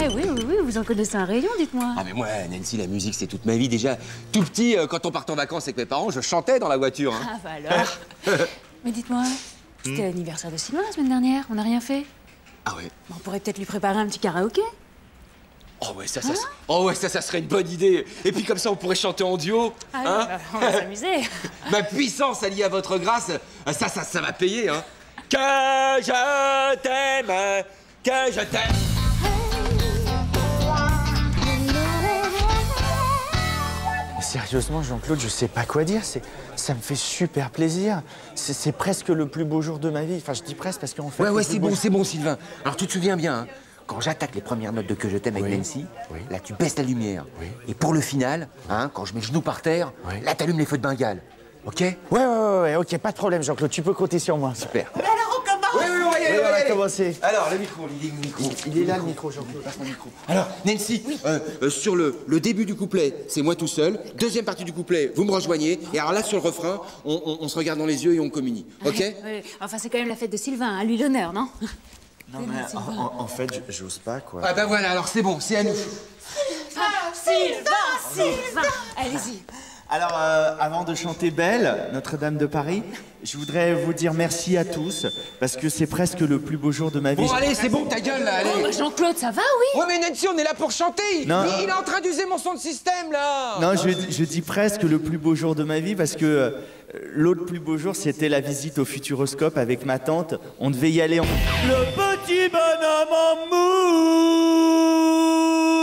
Eh oui, oui, oui, vous en connaissez un rayon, dites-moi. Ah mais moi, Nancy, la musique, c'est toute ma vie. Déjà, tout petit, quand on partait en vacances avec mes parents, je chantais dans la voiture. Hein. Ah bah alors. Mais dites-moi, c'était l'anniversaire de Sylvain la semaine dernière, on n'a rien fait. Ah ouais. On pourrait peut-être lui préparer un petit karaoké. Oh ouais, ça serait une bonne idée. Et puis comme ça, on pourrait chanter en duo. Ah, hein bah, on va s'amuser. Ma puissance alliée à votre grâce, ça va payer, hein. Que je t'aime, que je t'aime. Sérieusement, Jean-Claude, je sais pas quoi dire. Ça me fait super plaisir. C'est presque le plus beau jour de ma vie. Enfin, je dis presque parce qu'en fait... Ouais, c'est bon, Sylvain. Alors, tu te souviens bien, hein, quand j'attaque les premières notes de Que je t'aime avec Nancy, là, tu baisses la lumière. Et pour le final, hein, quand je mets le genou par terre, là, t'allumes les feux de Bengale. OK? Ouais, ok, pas de problème, Jean-Claude. Tu peux compter sur moi. Super. Mais alors on commence. Oui, on va y aller, on va commencer. Alors, le micro, il est où, le micro? Il est là, le micro, Jean-Claude. Passe mon micro. Alors, Nancy, sur le début du couplet, c'est moi tout seul. Deuxième partie du couplet, vous me rejoignez. Et alors là, sur le refrain, on se regarde dans les yeux et on communie. OK? Ouais. Enfin, c'est quand même la fête de Sylvain, à lui l'honneur, non? Non, mais en fait, j'ose pas, quoi. Ah ben voilà, alors c'est bon, c'est à nous. Sylvain. Allez-y. Alors, avant de chanter Belle, Notre-Dame de Paris, je voudrais vous dire merci à tous, parce que c'est presque le plus beau jour de ma vie. Bon, allez, c'est bon, ta gueule, là, allez. Oh, bah, Jean-Claude, ça va, oui? Ouais, mais Nancy, on est là pour chanter. Non. Il est en train d'user mon son de système, là. Non, je dis presque le plus beau jour de ma vie, parce que l'autre plus beau jour, c'était la visite au Futuroscope avec ma tante. On devait y aller en... Le petit bonhomme en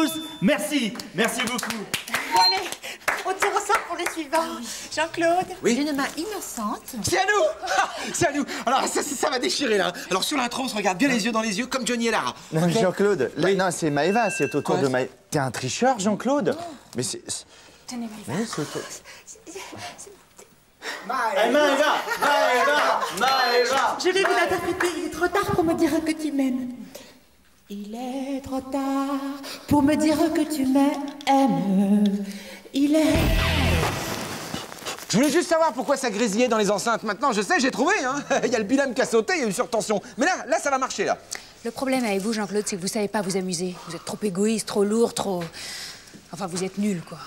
mousse. Merci beaucoup. Bon allez, on tire au sort pour les suivants. Jean-Claude, Oui. une main innocente. C'est à nous. C'est à nous. Alors, ça va déchirer, là. Alors, sur l'intro, on se regarde bien les yeux dans les yeux, comme Johnny et Lara. Non, Ok. Jean-Claude, là, non, c'est Maëva, c'est au tour Quoi, de Maëva. T'es un tricheur, Jean-Claude? Mais c'est... Tenez, Maëva. Oui, c'est au tour... Maëva! Je vais vous l'interpréter, il est trop tard pour me dire que tu m'aimes. Il est trop tard pour me dire que tu m'aimes. Il est... Je voulais juste savoir pourquoi ça grésillait dans les enceintes. Maintenant, je sais, j'ai trouvé, hein. Il y a le bilan qui a sauté, il y a eu surtension. Mais là, ça va marcher, là. Le problème avec vous, Jean-Claude, c'est que vous savez pas vous amuser. Vous êtes trop égoïste, trop lourd, trop... Enfin, vous êtes nul, quoi.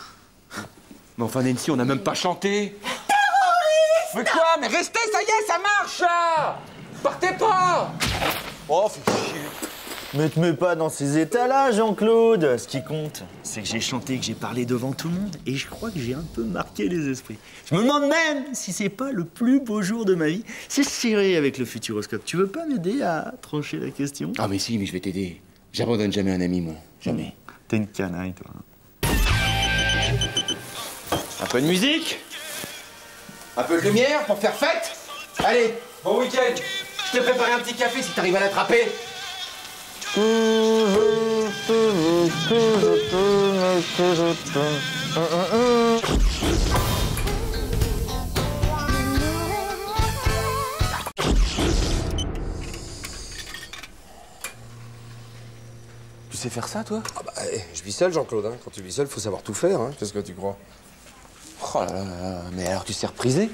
Mais enfin, Nancy, on n'a même pas chanté. Terroriste! Mais quoi? Mais restez, ça y est, ça marche, là. Partez pas. Oh, fais chier. Me te mets pas dans ces états-là, Jean-Claude. Ce qui compte, c'est que j'ai chanté, que j'ai parlé devant tout le monde, et je crois que j'ai un peu marqué les esprits. Je me demande même si c'est pas le plus beau jour de ma vie. C'est serré avec le Futuroscope. Tu veux pas m'aider à trancher la question? Ah, mais si, mais je vais t'aider. J'abandonne jamais un ami, moi. Jamais. T'es une canaille, toi. Un peu de musique. Un peu de lumière pour faire fête. Allez, bon week-end. Je t'ai préparé un petit café si t'arrives à l'attraper. Tu sais faire ça, toi? Ah bah, je vis seul, Jean-Claude. Hein. Quand tu vis seul, faut savoir tout faire. Hein. Qu'est-ce que tu crois? Oh là là, mais alors tu sais repriser?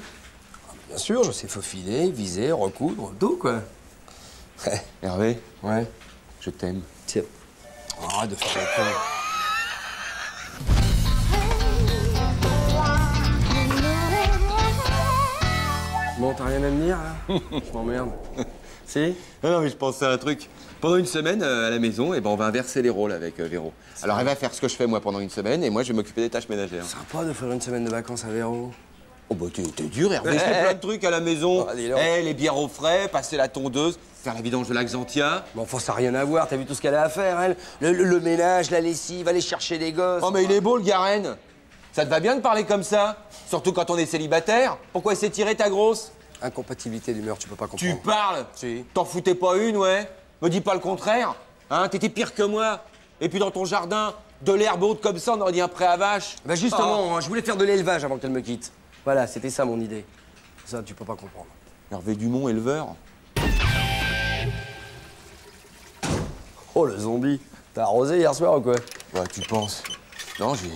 Bien sûr, je sais faufiler, viser, recoudre, tout, quoi. Hervé, Ouais. je t'aime. Tiens. Arrête de faire le con. Bon, t'as rien à me dire, là? Je m'emmerde. Si? Non, mais je pensais à un truc. Pendant une semaine, à la maison, on va inverser les rôles avec Véro. Alors, elle va faire ce que je fais, moi, pendant une semaine, et moi, je vais m'occuper des tâches ménagères. Sympa de faire une semaine de vacances à Véro. Oh, bah, t'es dur, Hervé. Je fais plein de trucs à la maison. Ah, dis donc. Les bières au frais, passer la tondeuse, faire la vidange de l'Axantia. Mais enfin, ça n'a rien à voir. T'as vu tout ce qu'elle a à faire, elle? Le ménage, la lessive, aller chercher des gosses. Oh, mais il est beau, le Garenne. Ça te va bien de parler comme ça? Surtout quand on est célibataire. Pourquoi essayer de tirer ta grosse? Incompatibilité d'humeur, tu peux pas comprendre. Tu parles? Si. T'en foutais pas une, ouais? Me dis pas le contraire. Hein, t'étais pire que moi. Et puis dans ton jardin, de l'herbe haute comme ça, on aurait dit un pré à vache. Bah justement, hein, je voulais faire de l'élevage avant qu'elle me quitte. Voilà, c'était ça mon idée. Ça, tu peux pas comprendre. Hervé Dumont, éleveur. Oh, le zombie. T'as arrosé hier soir ou quoi? Ouais, tu penses? Non, j'ai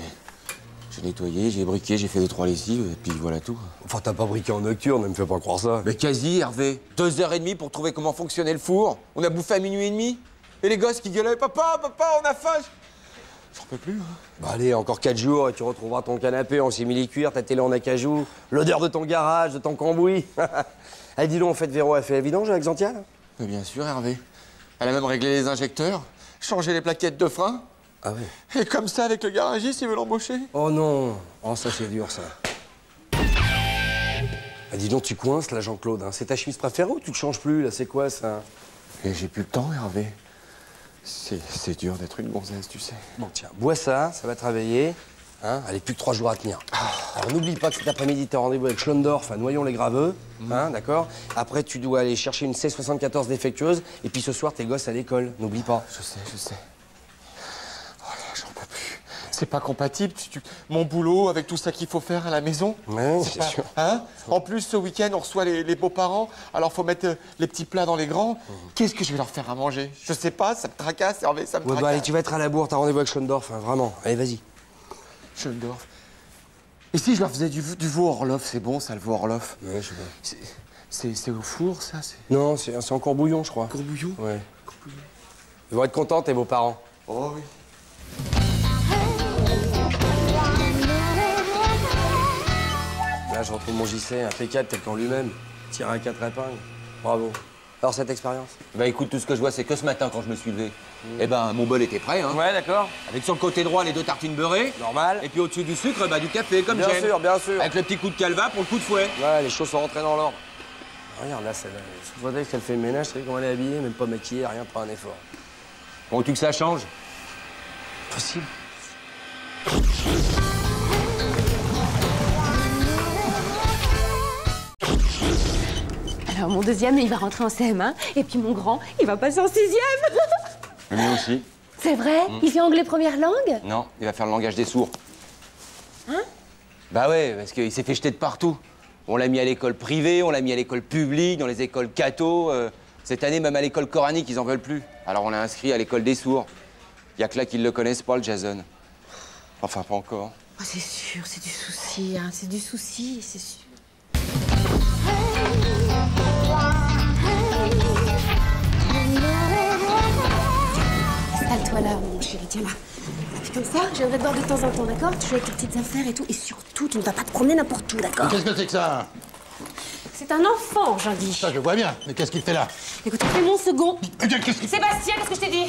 nettoyé, j'ai briqué, j'ai fait 2-3 lessives, et puis voilà tout. Enfin, t'as pas briqué en nocturne, ne me fais pas croire ça. Mais quasi, Hervé. 2h30 pour trouver comment fonctionnait le four. On a bouffé à 00h30. Et les gosses qui gueulaient, papa, papa, on a faim. J'en peux plus. Hein. Bah allez, encore 4 jours et tu retrouveras ton canapé en simili-cuir, ta télé en acajou, l'odeur de ton garage, de ton cambouis. Allez, dis donc, en fait, Véro, elle fait la vidange avec Xantia, là? Mais bien sûr, Hervé. Elle a même réglé les injecteurs, changé les plaquettes de frein. Ah ouais. Et comme ça, avec le garagiste, il veut l'embaucher. Oh non. Oh, ça, c'est dur, ça. Ah, dis donc, tu coinces, là, Jean-Claude. Hein. C'est ta chemise préférée ou tu te changes plus, là? C'est quoi, ça? Et j'ai plus le temps, Hervé. C'est dur d'être une gonzesse, tu sais. Bon, tiens, bois ça va te réveiller. Hein? Allez, plus que 3 jours à tenir. Alors, n'oublie pas que cet après-midi, t'as rendez-vous avec Schlondorf à Noyon-les-Graveux. Hein, d'accord? Après, tu dois aller chercher une C74 défectueuse. Et puis, ce soir, tes gosses à l'école. N'oublie pas. Je sais. Oh là, j'en peux plus. C'est pas compatible, mon boulot avec tout ça qu'il faut faire à la maison. Ouais, c'est sûr. Hein? En plus, ce week-end, on reçoit les beaux-parents. Alors, faut mettre les petits plats dans les grands. Qu'est-ce que je vais leur faire à manger? Je sais pas, ça me tracasse, Hervé, ça me tracasse. Bah, allez, tu vas être à la bourre. T'as rendez-vous avec Schlondorf, hein, vraiment. Allez, vas-y. Schlondorf. Et si je leur faisais du veau Orloff, c'est bon, ça, le veau Orloff? Ouais, je sais pas. C'est au four, ça? Non, c'est encore bouillon, je crois. Courbouillon? Ouais. Ils vont être contents, tes beaux-parents. Oh oui. Là, je retrouve mon JC, impeccable, tel qu'en lui-même. Tiré à 4 épingles. Bravo. Alors, cette expérience? Bah écoute, tout ce que je vois, c'est que ce matin, quand je me suis levé, eh ben, mon bol était prêt, hein. Ouais, d'accord. Avec sur le côté droit, les 2 tartines beurrées. Normal. Et puis au-dessus du sucre, bah du café, comme j'aime. Bien sûr, bien sûr. Avec le petit coup de calva pour le coup de fouet. Ouais, les choses sont rentrées dans l'ordre. Regarde, là, celle-là. Je vois qu'elle fait le ménage, tu sais comment elle est habillée, même pas maquillée, rien, pas un effort. Bon, tu que ça change? Possible. Alors, mon deuxième, il va rentrer en CM1, et puis mon grand, il va passer en 6e. Le mien aussi. C'est vrai? Il fait anglais première langue? Non, il va faire le langage des sourds. Hein? Bah ouais, parce qu'il s'est fait jeter de partout. On l'a mis à l'école privée, on l'a mis à l'école publique, dans les écoles catho. Cette année, même à l'école coranique, ils en veulent plus. Alors on l'a inscrit à l'école des sourds. Il y a que là qu'ils le connaissent pas, le Jason. Enfin, pas encore. Oh, c'est sûr, c'est du souci, hein. C'est du souci, c'est sûr. Installe-toi là, mon chéri, tiens là. Et puis comme ça, je viendrai te voir de temps en temps, d'accord? Tu joues avec tes petites affaires et tout. Et surtout, tu ne vas pas te promener n'importe où, d'accord? Qu'est-ce que c'est que ça? C'est un enfant, Jean-Guy. Ça, je vois bien. Mais qu'est-ce qu'il fait là? Écoute, c'est mon second. Qu'est-ce qu'il fait? Sébastien, qu'est-ce que je t'ai dit?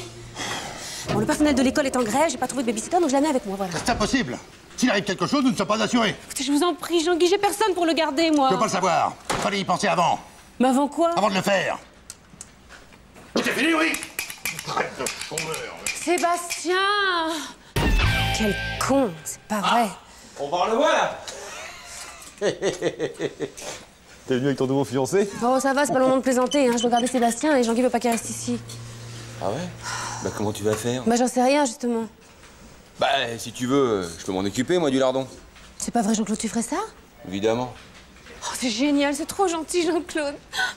Bon, le personnel de l'école est en grève, j'ai pas trouvé de babysitter, donc je la mets avec moi, voilà. C'est impossible. S'il arrive quelque chose, nous ne sommes pas assurés. Écoutez, je vous en prie, Jean-Guy, j'ai personne pour le garder, moi. Je veux pas le savoir. Fallait y penser avant. Mais avant quoi? Avant de le faire. C'est fini, oui. Traite de chômeur. Sébastien! Quel con, c'est pas vrai. On va le voir, là. T'es venu avec ton nouveau fiancé? Bon, ça va, c'est pas le moment de plaisanter, hein. Je dois garder Sébastien et Jean-Guy veut pas qu'il reste ici. Ah ouais? Bah comment tu vas faire? Bah, j'en sais rien, justement. Bah, si tu veux, je peux m'en occuper, moi, du lardon. C'est pas vrai, Jean-Claude, tu ferais ça? Évidemment. Oh, c'est génial, c'est trop gentil, Jean-Claude.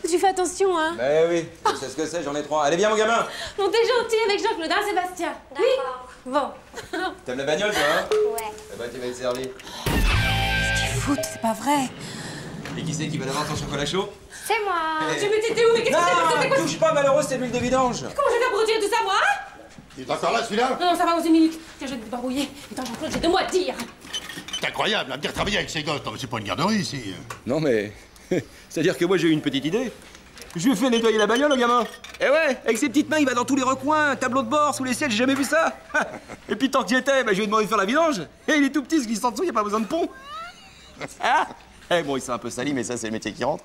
Tu fais attention, hein? Bah oui, je sais ce que c'est, j'en ai 3. Allez, viens, mon gamin! Non, t'es gentil avec Jean-Claude, hein, Sébastien? D'accord. Oui? Bon. T'aimes la bagnole, toi, hein? Ouais. Eh bah, tu vas être servi. Qu'est-ce qu'ils foutent, c'est pas vrai. Et qui c'est qui va d'abord ton chocolat chaud? C'est moi. Tu me t'étais où? Mais qu'est-ce que c'est? Non, touche pas, malheureux, c'est l'huile de vidange. Comment je vais faire pour retirer tout ça, moi, hein? Il est encore là, celui-là? Non, ça va dans une minute. Tiens, je vais te débarbouiller. Attends, Jean-Claude, j'ai 2 mots à te dire. C'est incroyable, à me dire travailler avec ces gosses. Non, mais c'est pas une garderie, ici. Non, mais... C'est-à-dire que moi, j'ai eu une petite idée. Je lui ai fait nettoyer la bagnole, au gamin. Eh ouais, avec ses petites mains, il va dans tous les recoins, tableau de bord, sous les sièges, j'ai jamais vu ça. Et puis tant que j'y étais, bah, je lui ai demandé de faire la vidange. Et il est tout petit, ce qui sent dessous, il n'y a pas besoin de pont. Ah eh bon, il s'est un peu sali, mais ça, c'est le métier qui rentre.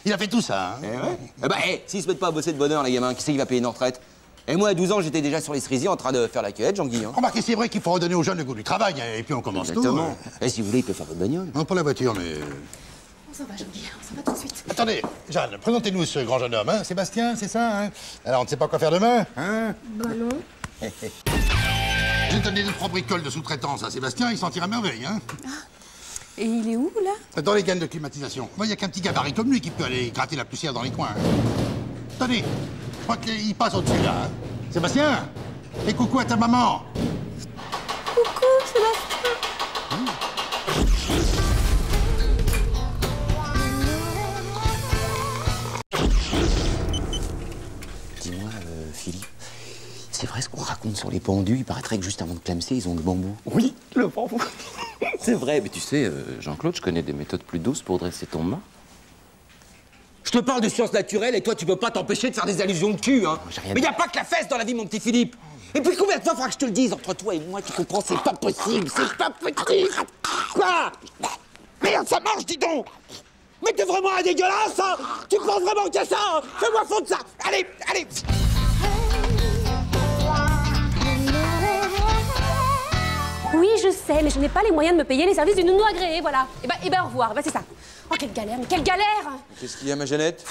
Il a fait tout ça, hein? Eh ouais. Eh bah, s'ils se mettent pas à bosser de bonheur, les gamins, qui c'est qui va payer une retraite? Et moi, à 12 ans, j'étais déjà sur les cerisiers en train de faire la cueillette, Jean-Guy. Hein. Remarquez, c'est vrai qu'il faut redonner aux jeunes le goût du travail, et puis on commence Exactement. tout. Et si vous voulez, il peut faire votre bagnole. Non, pas la voiture, mais... On s'en va, Jean-Guy, on s'en va tout de suite. Attendez, Jeanne, présentez-nous ce grand jeune homme, hein? Sébastien, c'est ça, hein? Alors, on ne sait pas quoi faire demain, hein? Bah non. J'ai donné 2-3 bricoles de sous-traitance à Sébastien, il s'en tire à merveille, hein? Et il est où, là? Dans les gaines de climatisation. Il n'y a qu'un petit gabarit comme lui qui peut aller gratter la poussière dans les coins. Tenez, je crois qu'il passe au-dessus, là. Hein. Sébastien, et coucou à ta maman. Coucou, Sébastien. Dis-moi, Philippe, vrai ce qu'on raconte sur les pendus? Il paraîtrait que juste avant de clamser, ils ont le bambou. Oui, le bambou. C'est vrai, mais tu sais, Jean-Claude, je connais des méthodes plus douces pour dresser ton mât. Je te parle de sciences naturelles et toi, tu peux pas t'empêcher de faire des allusions de cul, hein. Mais y a pas que la fesse dans la vie, mon petit Philippe. Et puis combien de fois faudra que je te le dise entre toi et moi, tu comprends? C'est pas possible, c'est pas possible. Quoi? Merde, ça marche, dis donc. Mais t'es vraiment un dégueulasse, hein. Tu penses vraiment qu'il y a ça, hein? Fais-moi fondre ça. Allez, allez. Oui, je sais, mais je n'ai pas les moyens de me payer les services d'une nounou agréée, voilà. Et ben au revoir, c'est ça. Oh, quelle galère, mais quelle galère! Qu'est-ce qu'il y a, ma Jeannette?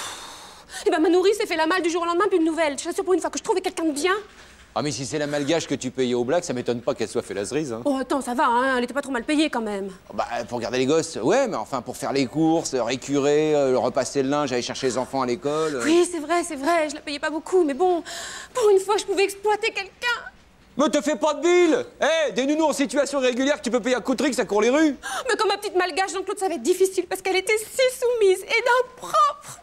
Ma nourrice s'est fait la malle du jour au lendemain, plus de nouvelles. Je t'assure pour une fois que je trouvais quelqu'un de bien. Ah, mais si c'est la malgache que tu payais au black, ça m'étonne pas qu'elle soit fait la cerise, hein. Oh, attends, ça va, hein, elle était pas trop mal payée quand même. Bah, pour garder les gosses, ouais, mais enfin, pour faire les courses, récurer, repasser le linge, aller chercher les enfants à l'école. Oui, c'est vrai, je la payais pas beaucoup, mais bon, pour une fois, je pouvais exploiter quelqu'un. Me te fais pas de bile! Eh, des nounous en situation régulière que tu peux payer à couterie que ça court les rues! Mais comme ma petite malgache, Jean-Claude, ça va être difficile parce qu'elle était si soumise et d'un propre.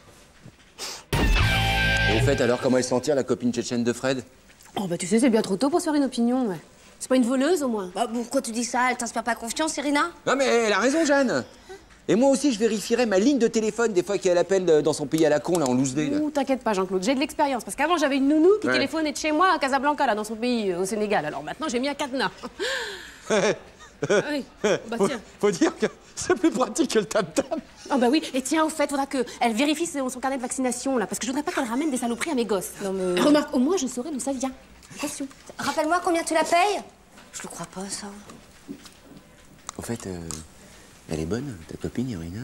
Et au fait, alors, comment elle s'en tire, la copine tchétchène de Fred? Oh, bah tu sais, c'est bien trop tôt pour se faire une opinion, ouais. C'est pas une voleuse, au moins. Bah, pourquoi tu dis ça? Elle t'inspire pas confiance, Irina? Non, mais elle a raison, Jeanne! Et moi aussi, je vérifierai ma ligne de téléphone des fois qu'elle appelle dans son pays à la con, là, en loose day, là. Ouh, t'inquiète pas, Jean-Claude, j'ai de l'expérience. Parce qu'avant, j'avais une nounou qui Ouais. téléphonait de chez moi à Casablanca, là, dans son pays, au Sénégal. Alors maintenant, j'ai mis un cadenas. Oui, bah tiens. Faut dire que c'est plus pratique que le tam-tam. Ah bah oui, et tiens, au fait, faudra qu'elle vérifie son carnet de vaccination, là, parce que je voudrais pas qu'elle ramène des saloperies à mes gosses. Non, mais... Remarque, au moins, je saurai d'où ça vient. Attention. Rappelle-moi combien tu la payes? Je le crois pas, ça. Au fait, elle est bonne, ta copine, Irina?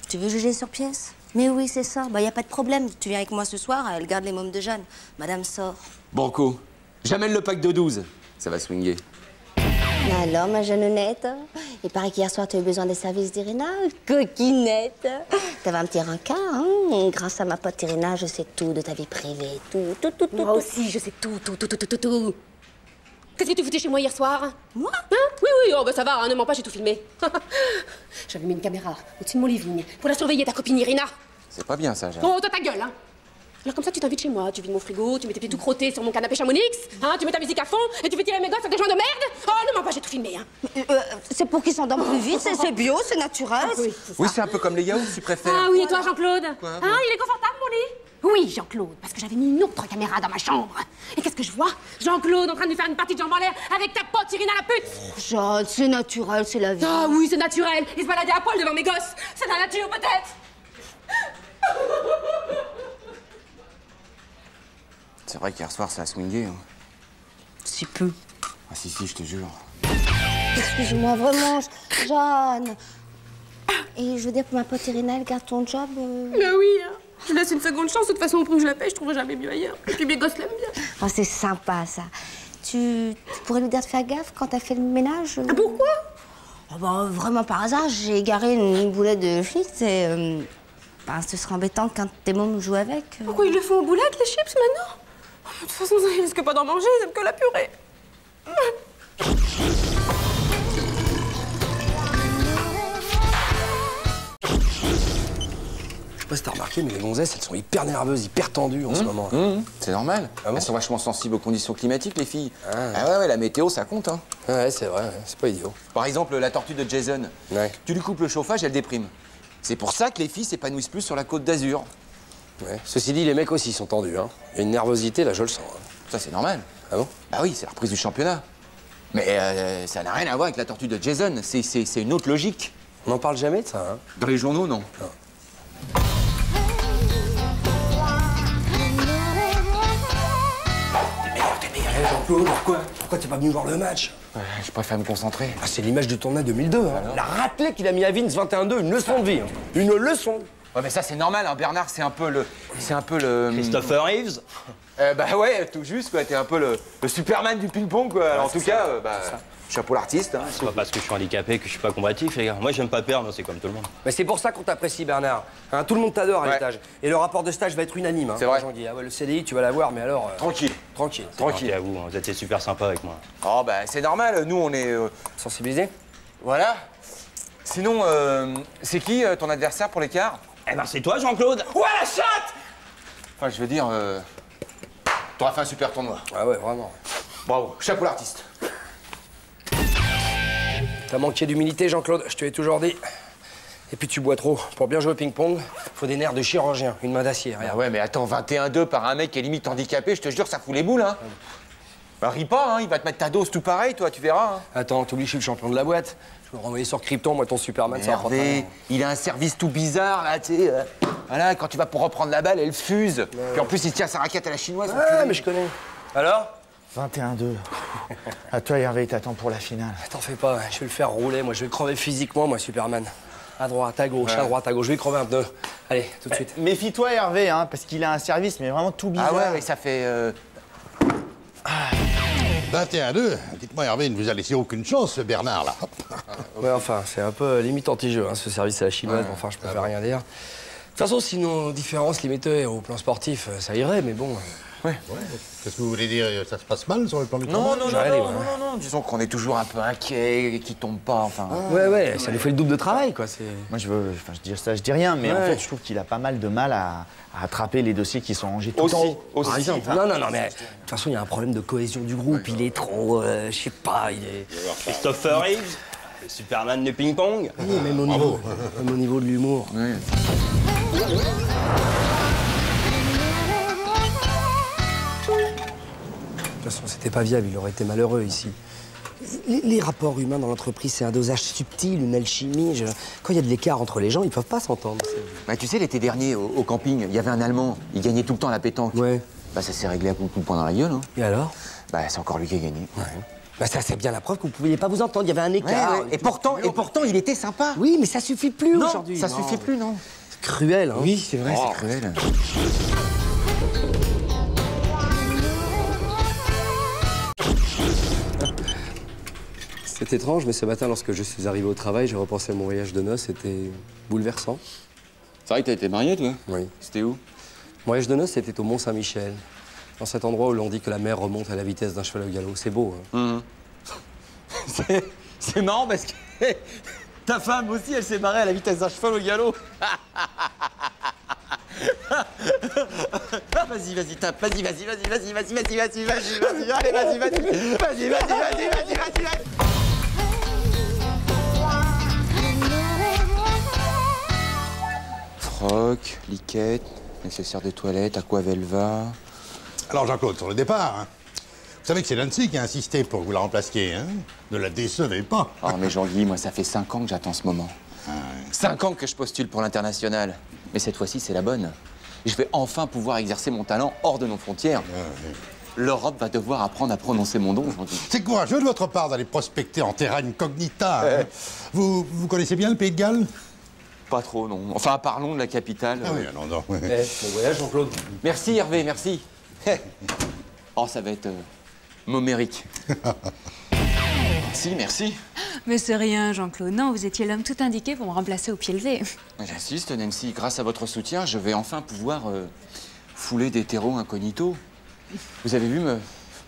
Tu veux juger sur pièce? Mais oui, c'est ça. Bah, y a pas de problème. Tu viens avec moi ce soir, elle garde les mômes de Jeanne. Madame sort. Banco, j'amène le pack de 12. Ça va swinguer. Alors, ma jeunette, il paraît qu'hier soir, tu as eu besoin des services d'Irina. Coquinette. T'avais un petit rencard, hein? Et grâce à ma pote Irina, je sais tout de ta vie privée. Tout. Moi aussi, je sais tout. Qu'est-ce que tu foutais chez moi hier soir? Moi? Hein? Oui, oh bah ça va, hein, ne mens pas, j'ai tout filmé. J'avais mis une caméra au-dessus de mon living pour la surveiller, ta copine Irina. C'est pas bien, ça, Jeanne. Oh, toi ta gueule, hein. Alors comme ça, tu t'invites chez moi, tu vides mon frigo, tu mets tes pieds tout crottés sur mon canapé Chamonix, hein, tu mets ta musique à fond et tu fais tirer mes gosses à des joints de merde. Oh, ne mens pas, j'ai tout filmé, hein. C'est pour qu'ils s'endorment plus vite, c'est bio, c'est naturel. Oui, c'est ça. Oui, c'est un peu comme les yaourts, tu préfères. Ah oui, et toi, Jean-Claude? Hein, il est confortable, mon lit? Oui, Jean-Claude, parce que j'avais mis une autre caméra dans ma chambre. Et qu'est-ce que je vois? Jean-Claude en train de lui faire une partie de jambes en l'air avec ta pote Irina la pute. Jeanne, c'est naturel, c'est la vie. Ah oui, c'est naturel. Il se baladait à poil devant mes gosses. C'est la nature, peut-être. C'est vrai qu'hier soir, ça a swingé. Hein. Si peu. Ah si, je te jure. Excuse-moi, vraiment, Jeanne. Et je veux dire, pour ma pote Irina, elle garde ton job. Mais oui, hein. Je laisse une seconde chance. De toute façon, au prix où je la paye, je trouverai jamais mieux ailleurs. Et puis mes gosses l'aiment bien. Oh, c'est sympa, ça. Tu pourrais lui dire de faire gaffe quand t'as fait le ménage? Ah, pourquoi? Oh, bah, vraiment par hasard, j'ai égaré une boulette de chips et... bah, ce serait embêtant quand tes mômes jouent avec. Pourquoi ils le font aux boulettes, les chips, maintenant? Oh, de toute façon, ils risquent pas d'en manger, ils aiment que la purée. Je sais pas si t'as remarqué, mais les gonzesses, elles sont hyper nerveuses, hyper tendues en ce moment. C'est normal. Ah bon? Elles sont vachement sensibles aux conditions climatiques, les filles. Ah ouais, la météo, ça compte, hein. Ouais, c'est vrai, c'est pas idiot. Par exemple, la tortue de Jason. Ouais. Tu lui coupes le chauffage, elle déprime. C'est pour ça que les filles s'épanouissent plus sur la côte d'Azur. Ouais. Ceci dit, les mecs aussi sont tendus, hein. Il y a une nervosité, là, je le sens. Hein. Ça, c'est normal. Ah bon? Bah oui, c'est la reprise du championnat. Mais ça n'a rien à voir avec la tortue de Jason. C'est une autre logique. On n'en parle jamais de ça, hein. Dans les journaux, non. Jean-Claude, pourquoi t'es pas venu voir le match? Je préfère me concentrer. Ah, c'est l'image du tournoi 2002, hein. La raclée qu'il a mis à Vince 21-2, une leçon de vie. Hein. Une leçon. Ouais, mais ça, c'est normal, hein. Bernard, c'est un peu le... Christopher Reeves? Bah ouais, tout juste, quoi. T'es un peu le Superman du ping-pong, quoi. Alors, en tout cas, chapeau l'artiste. Hein. C'est pas parce que je suis handicapé que je suis pas combatif, les gars. Moi, j'aime pas perdre, c'est comme tout le monde. Mais c'est pour ça qu'on t'apprécie, Bernard. Hein, tout le monde t'adore à Ouais. l'étage. Et le rapport de stage va être unanime. Hein, C'est vrai. Jean-Guy. Ah ouais, le CDI, tu vas l'avoir, mais alors... Tranquille. Tranquille. Tranquille. À vous, vous êtes super sympa avec moi. Oh, bah, c'est normal. Nous, on est... Sensibilisé? Voilà. Sinon, c'est qui ton adversaire pour l'écart? Eh ben, c'est toi, Jean-Claude. Ouais, la chatte! Enfin, je veux dire... T'auras fait un super tournoi. Ah ouais, vraiment. Bravo, chapeau l'artiste. T'as manqué d'humilité, Jean-Claude, je te l'ai toujours dit. Et puis tu bois trop. Pour bien jouer au ping-pong, faut des nerfs de chirurgien, une main d'acier, Ah regarde. ouais, mais attends, 21-2 par un mec qui est limite handicapé, je te jure, ça fout les boules, hein. Bah, ris pas, hein, il va te mettre ta dose tout pareil, toi, tu verras. Hein. Attends, t'oublies, je suis le champion de la boîte. Je vais renvoyer sur Krypton, moi, ton Superman, ça va prendre Hervé, il a un service tout bizarre, là, tu sais. Voilà, quand tu vas pour reprendre la balle, elle fuse. Ouais. Puis en plus, il tient sa raquette à la chinoise. Ah, mais je connais. Alors 21-2. À toi, Hervé, t'attends pour la finale. T'en fais pas, je vais le faire rouler, moi, je vais crever physiquement, moi, Superman. À droite, à gauche, à droite, à gauche, je vais crever un pneu. Allez, tout de suite. Méfie-toi, Hervé, hein, parce qu'il a un service, mais vraiment tout bizarre. Ah ouais, mais ça fait... 21-2. Dites-moi, Hervé, il ne vous a laissé aucune chance, ce Bernard, là. Ouais, enfin, c'est un peu limite anti-jeu, hein, ce service à la chinoise, enfin, je peux rien dire. De toute façon, si nos différences limitées au plan sportif, ça irait, mais bon... Ouais. Qu'est-ce que vous voulez dire? Ça se passe mal sur le plan du Non, travail? non, disons qu'on est toujours un peu inquiet, qu'il tombe pas, enfin... Ouais, ça nous fait le double de travail, quoi, c'est... Moi, je dis rien, mais en fait, je trouve qu'il a pas mal de mal à attraper les dossiers qui sont rangés tout en haut. Par exemple. Non, mais de toute façon, il y a un problème de cohésion du groupe, il est trop... je sais pas, il est... Christopher Reeves, le Superman du ping-pong. Oui, même au niveau de l'humour. Ouais. De toute façon, c'était pas viable, il aurait été malheureux ici. Les rapports humains dans l'entreprise, c'est un dosage subtil, une alchimie. Quand il y a de l'écart entre les gens, ils peuvent pas s'entendre. Bah, tu sais, l'été dernier, au camping, il y avait un Allemand. Il gagnait tout le temps à la pétanque. Ouais. Bah, ça s'est réglé à coup de poing dans la gueule. Hein. Et alors? Bah, c'est encore lui qui a gagné. Ouais. Bah, ça, c'est bien la preuve que vous pouviez pas vous entendre. Il y avait un écart. Ouais. Et pourtant, il était sympa. Oui, mais ça suffit plus aujourd'hui. Ça suffit plus, non. C'est cruel, hein. Oui, c'est vrai, c'est cruel. C'est étrange, mais ce matin, lorsque je suis arrivé au travail, j'ai repensé à mon voyage de noces. C'était bouleversant. C'est vrai que t'as été marié, toi? Oui. C'était où? Mon voyage de noces, c'était au Mont-Saint-Michel. Dans cet endroit où l'on dit que la mer remonte à la vitesse d'un cheval au galop. C'est beau, hein. C'est marrant parce que ta femme aussi, elle s'est barrée à la vitesse d'un cheval au galop. Vas-y, tape. Vas-y. Allez, vas-y. Froc, liquette, nécessaire des toilettes, aquavelva. Alors, Jean-Claude, sur le départ, hein, vous savez que c'est Nancy qui a insisté pour que vous la remplaciez, hein? Ne la décevez pas. Oh, mais Jean-Guy, moi, ça fait 5 ans que j'attends ce moment. 5 ans que je postule pour l'international. Mais cette fois-ci, c'est la bonne. Je vais enfin pouvoir exercer mon talent hors de nos frontières. L'Europe va devoir apprendre à prononcer mon nom, Jean-Guy. C'est courageux de votre part d'aller prospecter en terra incognita. Hein. Vous connaissez bien le Pays de Galles? Pas trop, non. Enfin, parlons de la capitale. Ah oui, non. Bon voyage, Jean-Claude. Merci, Hervé, merci. Oh, ça va être momérique. Merci. Mais c'est rien, Jean-Claude. Non, vous étiez l'homme tout indiqué pour me remplacer au pied levé. J'insiste, Nancy. Grâce à votre soutien, je vais enfin pouvoir fouler des terreaux incognito. Vous avez vu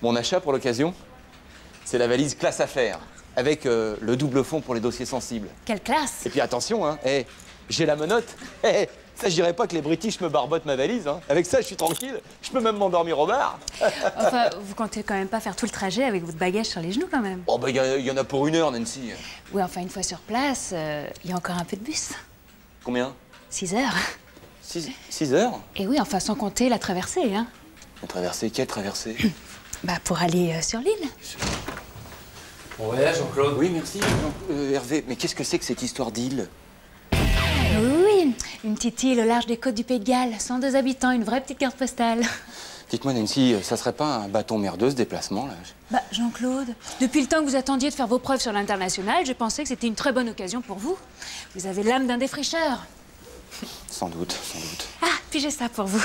mon achat pour l'occasion? C'est la valise classe affaires, avec le double fond pour les dossiers sensibles. Quelle classe! Et puis attention, hein, j'ai la menotte. Ça, je dirais pas que les British me barbotent ma valise. Hein. Avec ça, je suis tranquille. Je peux même m'endormir au bar. Enfin, vous comptez quand même pas faire tout le trajet avec votre bagage sur les genoux, quand même. Oh, bah, y en a pour 1 heure, Nancy. Oui, enfin, une fois sur place, il y a encore un peu de bus. Combien? 6 heures. 6 heures? Et oui, enfin, sans compter la traversée, hein. La traversée? Quelle traversée? Bah, pour aller sur l'île. Bon voyage, Jean-Claude. Oui, merci, Hervé. Mais qu'est-ce que c'est que cette histoire d'île? Oui, une petite île au large des côtes du Pays de Galles, 102 habitants, une vraie petite carte postale. Dites-moi, Nancy, ça serait pas un bâton merdeux, ce déplacement, là? Bah, Jean-Claude, depuis le temps que vous attendiez de faire vos preuves sur l'international, j'ai pensé que c'était une très bonne occasion pour vous. Vous avez l'âme d'un défricheur. Sans doute. Ah, puis j'ai ça pour vous.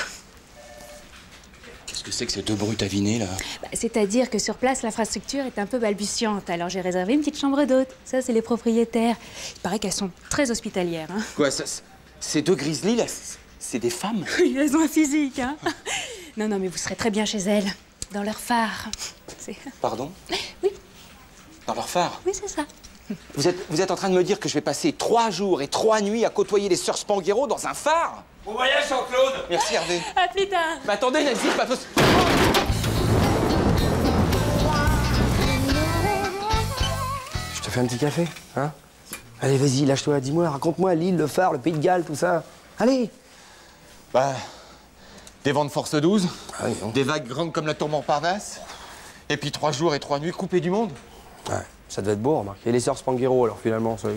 Qu'est-ce que c'est que ces 2 brutes avinées, là? Bah, c'est-à-dire que sur place, l'infrastructure est un peu balbutiante, alors j'ai réservé une petite chambre d'hôte. Ça, c'est les propriétaires. Il paraît qu'elles sont très hospitalières, hein. Quoi, ces 2 grizzlies, là, c'est des femmes? Oui, elles ont un physique, hein. Non, mais vous serez très bien chez elles, dans leur phare. Pardon? Oui. Dans leur phare? Oui, c'est ça. Vous êtes en train de me dire que je vais passer 3 jours et 3 nuits à côtoyer les sœurs Spanghero dans un phare? Bon voyage, Jean-Claude. Merci, Hervé. À plus tard. Mais attendez, Nancy, c'est pas possible. fait un petit café, hein? Allez, vas-y, lâche-toi, dis-moi, raconte-moi l'île, le phare, le Pays de Galles, tout ça. Allez! Bah, des vents de force 12, ah oui, des vagues grandes comme la tour Montparnasse, et puis 3 jours et 3 nuits coupés du monde. Ouais, ça devait être beau, remarque. Et les sœurs Spanghero, alors, finalement, ça...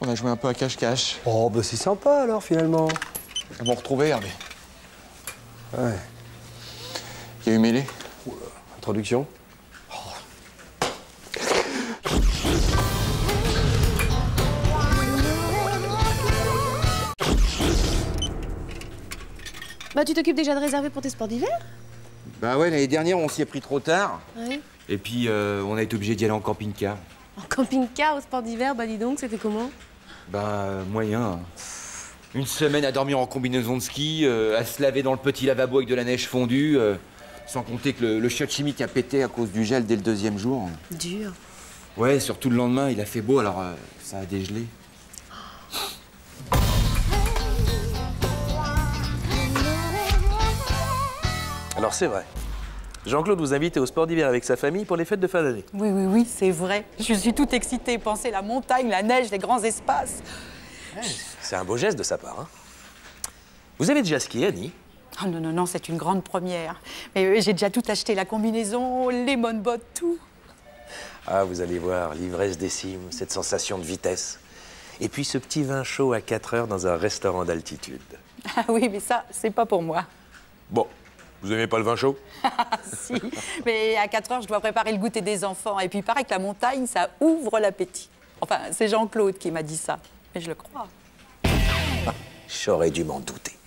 On a joué un peu à cache-cache. Oh, bah c'est sympa, alors, finalement. Ils m'ont retrouvé, Hervé. Ouais. Il y a eu mêlée. Introduction. Bah, tu t'occupes déjà de réserver pour tes sports d'hiver? Bah ouais, l'année dernière, on s'y est pris trop tard. Ouais. Et puis, on a été obligé d'y aller en camping-car. En camping-car au sport d'hiver, bah dis donc, c'était comment? Bah, moyen. Une semaine à dormir en combinaison de ski, à se laver dans le petit lavabo avec de la neige fondue, sans compter que le chiotte chimique a pété à cause du gel dès le 2e jour. Dur. Ouais, surtout le lendemain, il a fait beau, alors ça a dégelé. Alors c'est vrai. Jean-Claude vous invite au sport d'hiver avec sa famille pour les fêtes de fin d'année. Oui, oui, oui, c'est vrai. Je suis toute excitée. Pensez la montagne, la neige, les grands espaces. C'est un beau geste de sa part. Hein. Vous avez déjà skié, Annie? Oh non, non, non, c'est une grande première. Mais j'ai déjà tout acheté, la combinaison, les moonbots, tout. Ah, vous allez voir, l'ivresse des cimes, cette sensation de vitesse. Et puis ce petit vin chaud à 4 heures dans un restaurant d'altitude. Ah oui, mais ça, c'est pas pour moi. Bon, vous aimez pas le vin chaud? Si, mais à 4 heures, je dois préparer le goûter des enfants. Et puis il paraît que la montagne, ça ouvre l'appétit. Enfin, c'est Jean-Claude qui m'a dit ça. Mais je le crois. J'aurais dû m'en douter.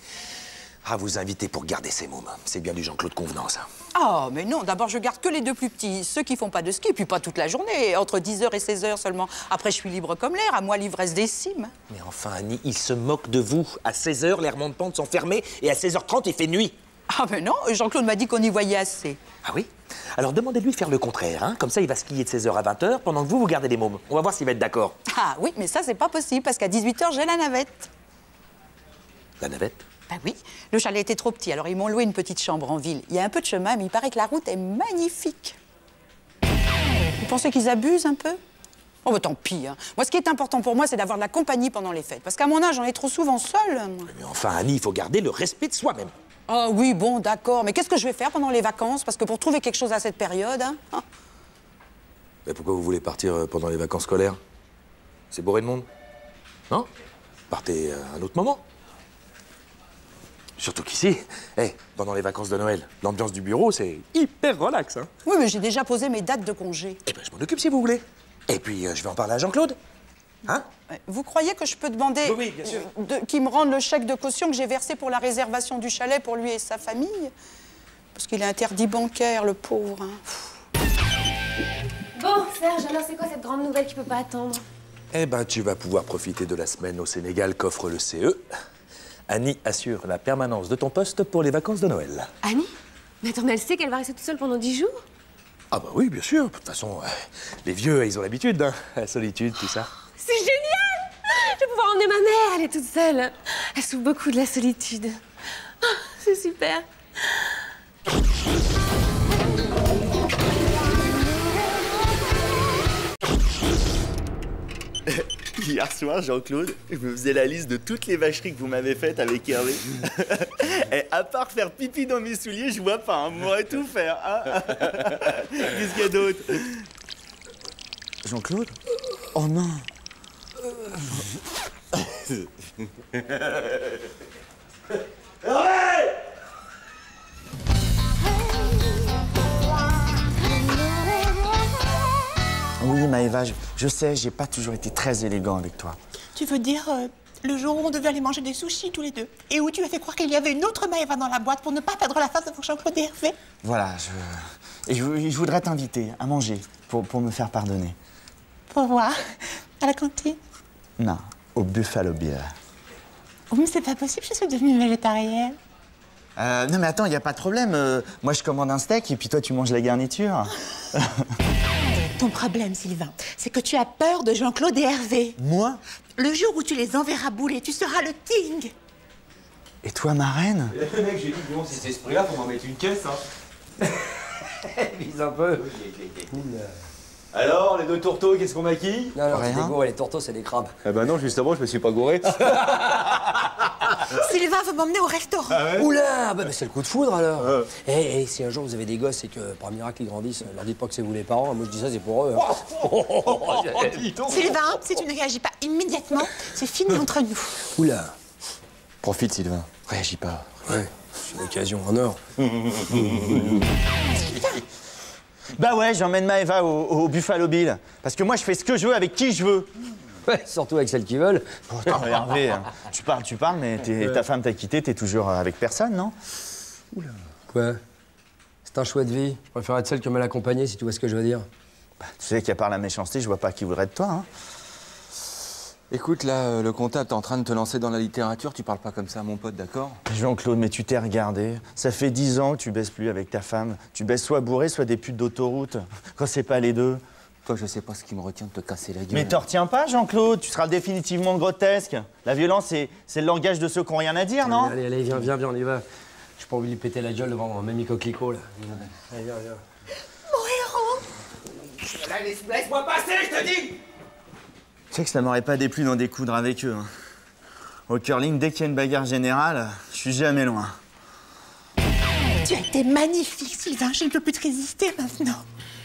Ah, vous inviter pour garder ces mômes. C'est bien du Jean-Claude convenance. Hein. Oh, mais non, d'abord, je garde que les 2 plus petits. Ceux qui font pas de ski, puis pas toute la journée. Entre 10h et 16h seulement. Après, je suis libre comme l'air. À moi, l'ivresse des cimes. Mais enfin, Annie, il se moque de vous. À 16h, les remontes pentes sont fermées et à 16h30, il fait nuit. Ah, mais non, Jean-Claude m'a dit qu'on y voyait assez. Ah oui? Alors demandez-lui de faire le contraire, hein. Comme ça, il va skier de 16h à 20h pendant que vous gardez les mômes. On va voir s'il va être d'accord. Ah oui, mais ça, c'est pas possible parce qu'à 18h, j'ai la navette. La navette? Ben oui, le chalet était trop petit, alors ils m'ont loué une petite chambre en ville. Il y a un peu de chemin, mais il paraît que la route est magnifique. Vous pensez qu'ils abusent un peu? Oh, bah tant pis, hein. Moi, ce qui est important pour moi, c'est d'avoir de la compagnie pendant les fêtes. Parce qu'à mon âge, on est trop souvent seul. Mais enfin, Annie, il faut garder le respect de soi-même. Ah oui, bon, d'accord. Mais qu'est-ce que je vais faire pendant les vacances? Parce que pour trouver quelque chose à cette période, hein. Mais pourquoi vous voulez partir pendant les vacances scolaires? C'est bourré de monde? Non? Partez à un autre moment. Surtout qu'ici, pendant les vacances de Noël, l'ambiance du bureau, c'est hyper relax. Hein. Oui, mais j'ai déjà posé mes dates de congé. Eh ben, je m'en occupe si vous voulez. Et puis, je vais en parler à Jean-Claude. Hein? Vous croyez que je peux demander oui, bien sûr. Qu'il me rende le chèque de caution que j'ai versé pour la réservation du chalet pour lui et sa famille? Parce qu'il est interdit bancaire, le pauvre. Hein. Bon, Serge, alors c'est quoi cette grande nouvelle qui peut pas attendre? Eh ben, tu vas pouvoir profiter de la semaine au Sénégal qu'offre le CE. Annie assure la permanence de ton poste pour les vacances de Noël. Annie? Mais attends, mais elle sait qu'elle va rester toute seule pendant 10 jours? Ah bah oui, bien sûr. De toute façon, les vieux, ils ont l'habitude, hein. La solitude, tout ça. C'est génial! Je vais pouvoir emmener ma mère, elle est toute seule. Elle souffre beaucoup de la solitude. Oh, c'est super. Hier soir, Jean-Claude, je me faisais la liste de toutes les vacheries que vous m'avez faites avec Hervé. Et à part faire pipi dans mes souliers, je vois pas, hein. On pourrait tout faire. Hein. Qu'est-ce qu'il y a d'autre? Jean-Claude? Oh non. Oui, Maëva, je sais, j'ai pas toujours été très élégant avec toi. Tu veux dire le jour où on devait aller manger des sushis tous les deux et où tu as fait croire qu'il y avait une autre Maëva dans la boîte pour ne pas perdre la face devant Jean-Claude et Hervé? Voilà, je voudrais t'inviter à manger pour me faire pardonner. Pour voir? À la cantine? Non, au Buffalo Bill. Oh, mais c'est pas possible, je suis devenue végétarienne. Non mais attends, y a pas de problème. Moi je commande un steak et puis toi tu manges la garniture. Ton problème, Sylvain, c'est que tu as peur de Jean-Claude et Hervé. Moi? Le jour où tu les enverras bouler, tu seras le king. Et toi, ma reine? Le mec, j'ai dit, bon, c'est cet esprit-là, faut m'en mettre une caisse, hein. Vise un peu. Alors, les deux tourteaux, qu'est-ce qu'on maquille? Non, non, Rien. c'est des gourets, les tourteaux, c'est des crabes. Eh ben non, justement, je me suis pas gouré. Sylvain veut m'emmener au restaurant. Ah ouais? Oula, bah, c'est le coup de foudre alors. Eh, si un jour vous avez des gosses et que par miracle ils grandissent, leur dites pas que c'est vous les parents. Moi je dis ça, c'est pour eux. Sylvain, si tu ne réagis pas immédiatement, c'est fini entre nous. Oula. Profite, Sylvain. Réagis pas. Ouais, c'est une occasion en or. Bah ouais, j'emmène Maëva au Buffalo Bill. Parce que moi, je fais ce que je veux avec qui je veux. Ouais, surtout avec celles qui veulent. Attends, Hervé, tu parles, mais ta femme t'a quitté, t'es toujours avec personne, non? Oula. Quoi? C'est un choix de vie. Je préfère être seule que mal accompagnée, si tu vois ce que je veux dire. Bah, tu sais qu'à part la méchanceté, je vois pas qui voudrait de toi, hein. Écoute, là, le comptable, t'es en train de te lancer dans la littérature, tu parles pas comme ça à mon pote, d'accord? Jean-Claude, mais tu t'es regardé. Ça fait 10 ans que tu baisses plus avec ta femme. Tu baisses soit bourré, soit des putes d'autoroute. Quand c'est pas les deux. Toi, je sais pas ce qui me retient de te casser la gueule. Mais t'en retiens pas, Jean-Claude. Tu seras définitivement grotesque. La violence, c'est le langage de ceux qui ont rien à dire, non? Allez, viens, on y va. J'ai pas envie de lui péter la gueule devant un Mamie Coquelicot, là. Allez, viens. Mon héros! Laisse-moi passer, je te dis! Tu sais que ça m'aurait pas déplu d'en découdre avec eux. Hein. Au curling, dès qu'il y a une bagarre générale, je suis jamais loin. Tu as été magnifique, Sylvain. Je ne peux plus te résister maintenant.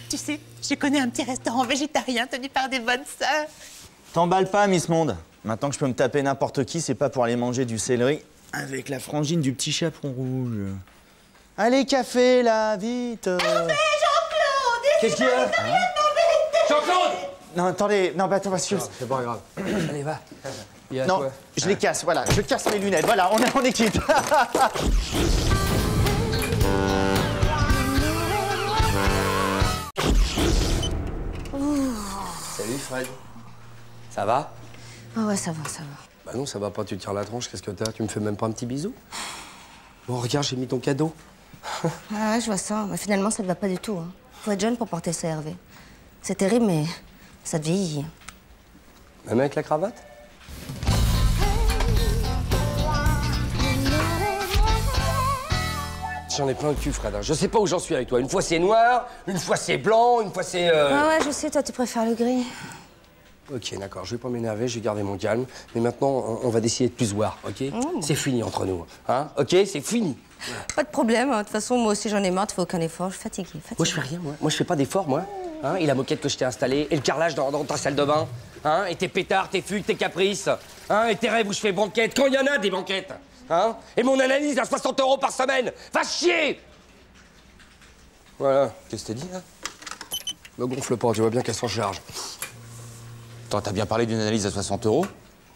Tu sais, je connais un petit restaurant végétarien tenu par des bonnes sœurs. T'emballes pas, Miss Monde. Maintenant que je peux me taper n'importe qui, c'est pas pour aller manger du céleri avec la frangine du petit chaperon rouge. Allez, café, là, vite. Hervé, Jean-Claude! Qu'est-ce qu'il y a? Jean-Claude! Non, attendez, non, bah attends, monsieur. C'est pas grave. Allez, va. Non, je les casse, voilà. Je casse mes lunettes, voilà, on est en équipe. Salut, Fred. Ça va? Ah ouais, ça va. Bah non, ça va pas, tu te tires la tronche, qu'est-ce que t'as? Tu me fais même pas un petit bisou? Bon, regarde, j'ai mis ton cadeau. Ah ouais, je vois ça. Mais finalement, ça te va pas du tout. Hein. Faut être jeune pour porter ça, Hervé. C'est terrible, mais ça te vieillit. Même avec la cravate? J'en ai plein le cul, Fred. Je sais pas où j'en suis avec toi. Une fois c'est noir, une fois c'est blanc, une fois c'est... Ah ouais, je sais, toi, tu préfères le gris. Ok, d'accord, je vais pas m'énerver, je vais garder mon calme. Mais maintenant, on va décider de plus se voir, ok? C'est fini entre nous, hein? Ok, c'est fini. Pas de problème. De toute façon, moi aussi, j'en ai marre, tu fais aucun effort. Je suis fatiguée. Moi, je fais rien, moi. Moi, je fais pas d'effort, moi. Hein? Et la moquette que je t'ai installée, et le carrelage dans ta salle de bain. Hein? Et tes pétards, tes fugues, tes caprices. Hein? Et tes rêves où je fais banquette, quand il y en a des banquettes. Hein? Et mon analyse à 60 € par semaine. Va chier! Voilà. Qu'est-ce que t'as dit, là? Me gonfle pas, tu vois bien qu'elle s'en charge. Attends, t'as bien parlé d'une analyse à 60 €?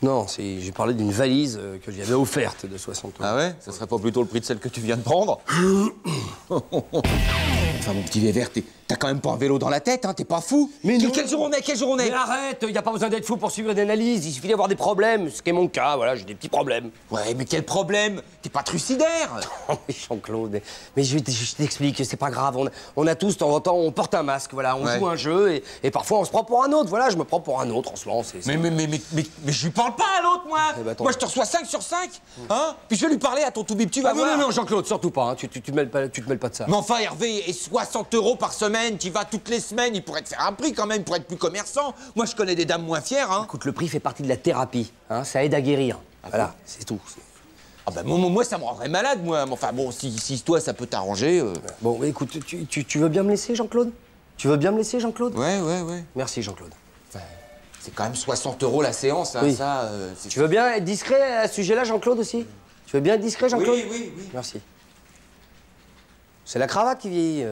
Non, j'ai parlé d'une valise que j'y avais offerte de 60 €. Ah ouais? Ça serait pas plutôt le prix de celle que tu viens de prendre? Enfin, mon petit Vévert, t'as quand même pas un vélo dans la tête, hein? T'es pas fou? Mais non. Quel jour on est? Quel jour on est? Mais arrête, y a pas besoin d'être fou pour suivre une analyse. Il suffit d'avoir des problèmes, ce qui est mon cas, voilà, j'ai des petits problèmes. Ouais, mais quel problème? T'es pas trucidaire? Mais Jean-Claude, mais je t'explique, c'est pas grave. On a tous, de temps en temps, on porte un masque, voilà, on joue un jeu et parfois on se prend pour un autre. Voilà, je me prends pour un autre en ce moment. Mais je lui parle pas à l'autre, moi! Eh ben, moi, je te reçois 5 sur 5, hein? Puis je vais lui parler à ton toubib, tu vas voir. Non, Jean-Claude, surtout pas, hein. Tu te mêles pas de ça. Mais enfin, Hervé, et 60 € par semaine, tu vas toutes les semaines, il pourrait te faire un prix quand même pour être plus commerçant. Moi, je connais des dames moins fières, hein. Écoute, le prix fait partie de la thérapie, hein, ça aide à guérir. Voilà, c'est tout. Ah bah moi, ça me rendrait malade, moi. Enfin bon, si toi, ça peut t'arranger... Bon, écoute, tu veux bien me laisser, Jean-Claude? Tu veux bien me laisser, Jean-Claude? Ouais. Merci, Jean-Claude. Enfin, c'est quand même 60 € la séance, hein, oui. ça... Tu veux bien être discret à ce sujet-là, Jean-Claude, aussi? Tu veux bien être discret, Jean-Claude? Oui. Merci. C'est la cravate qui vieillit.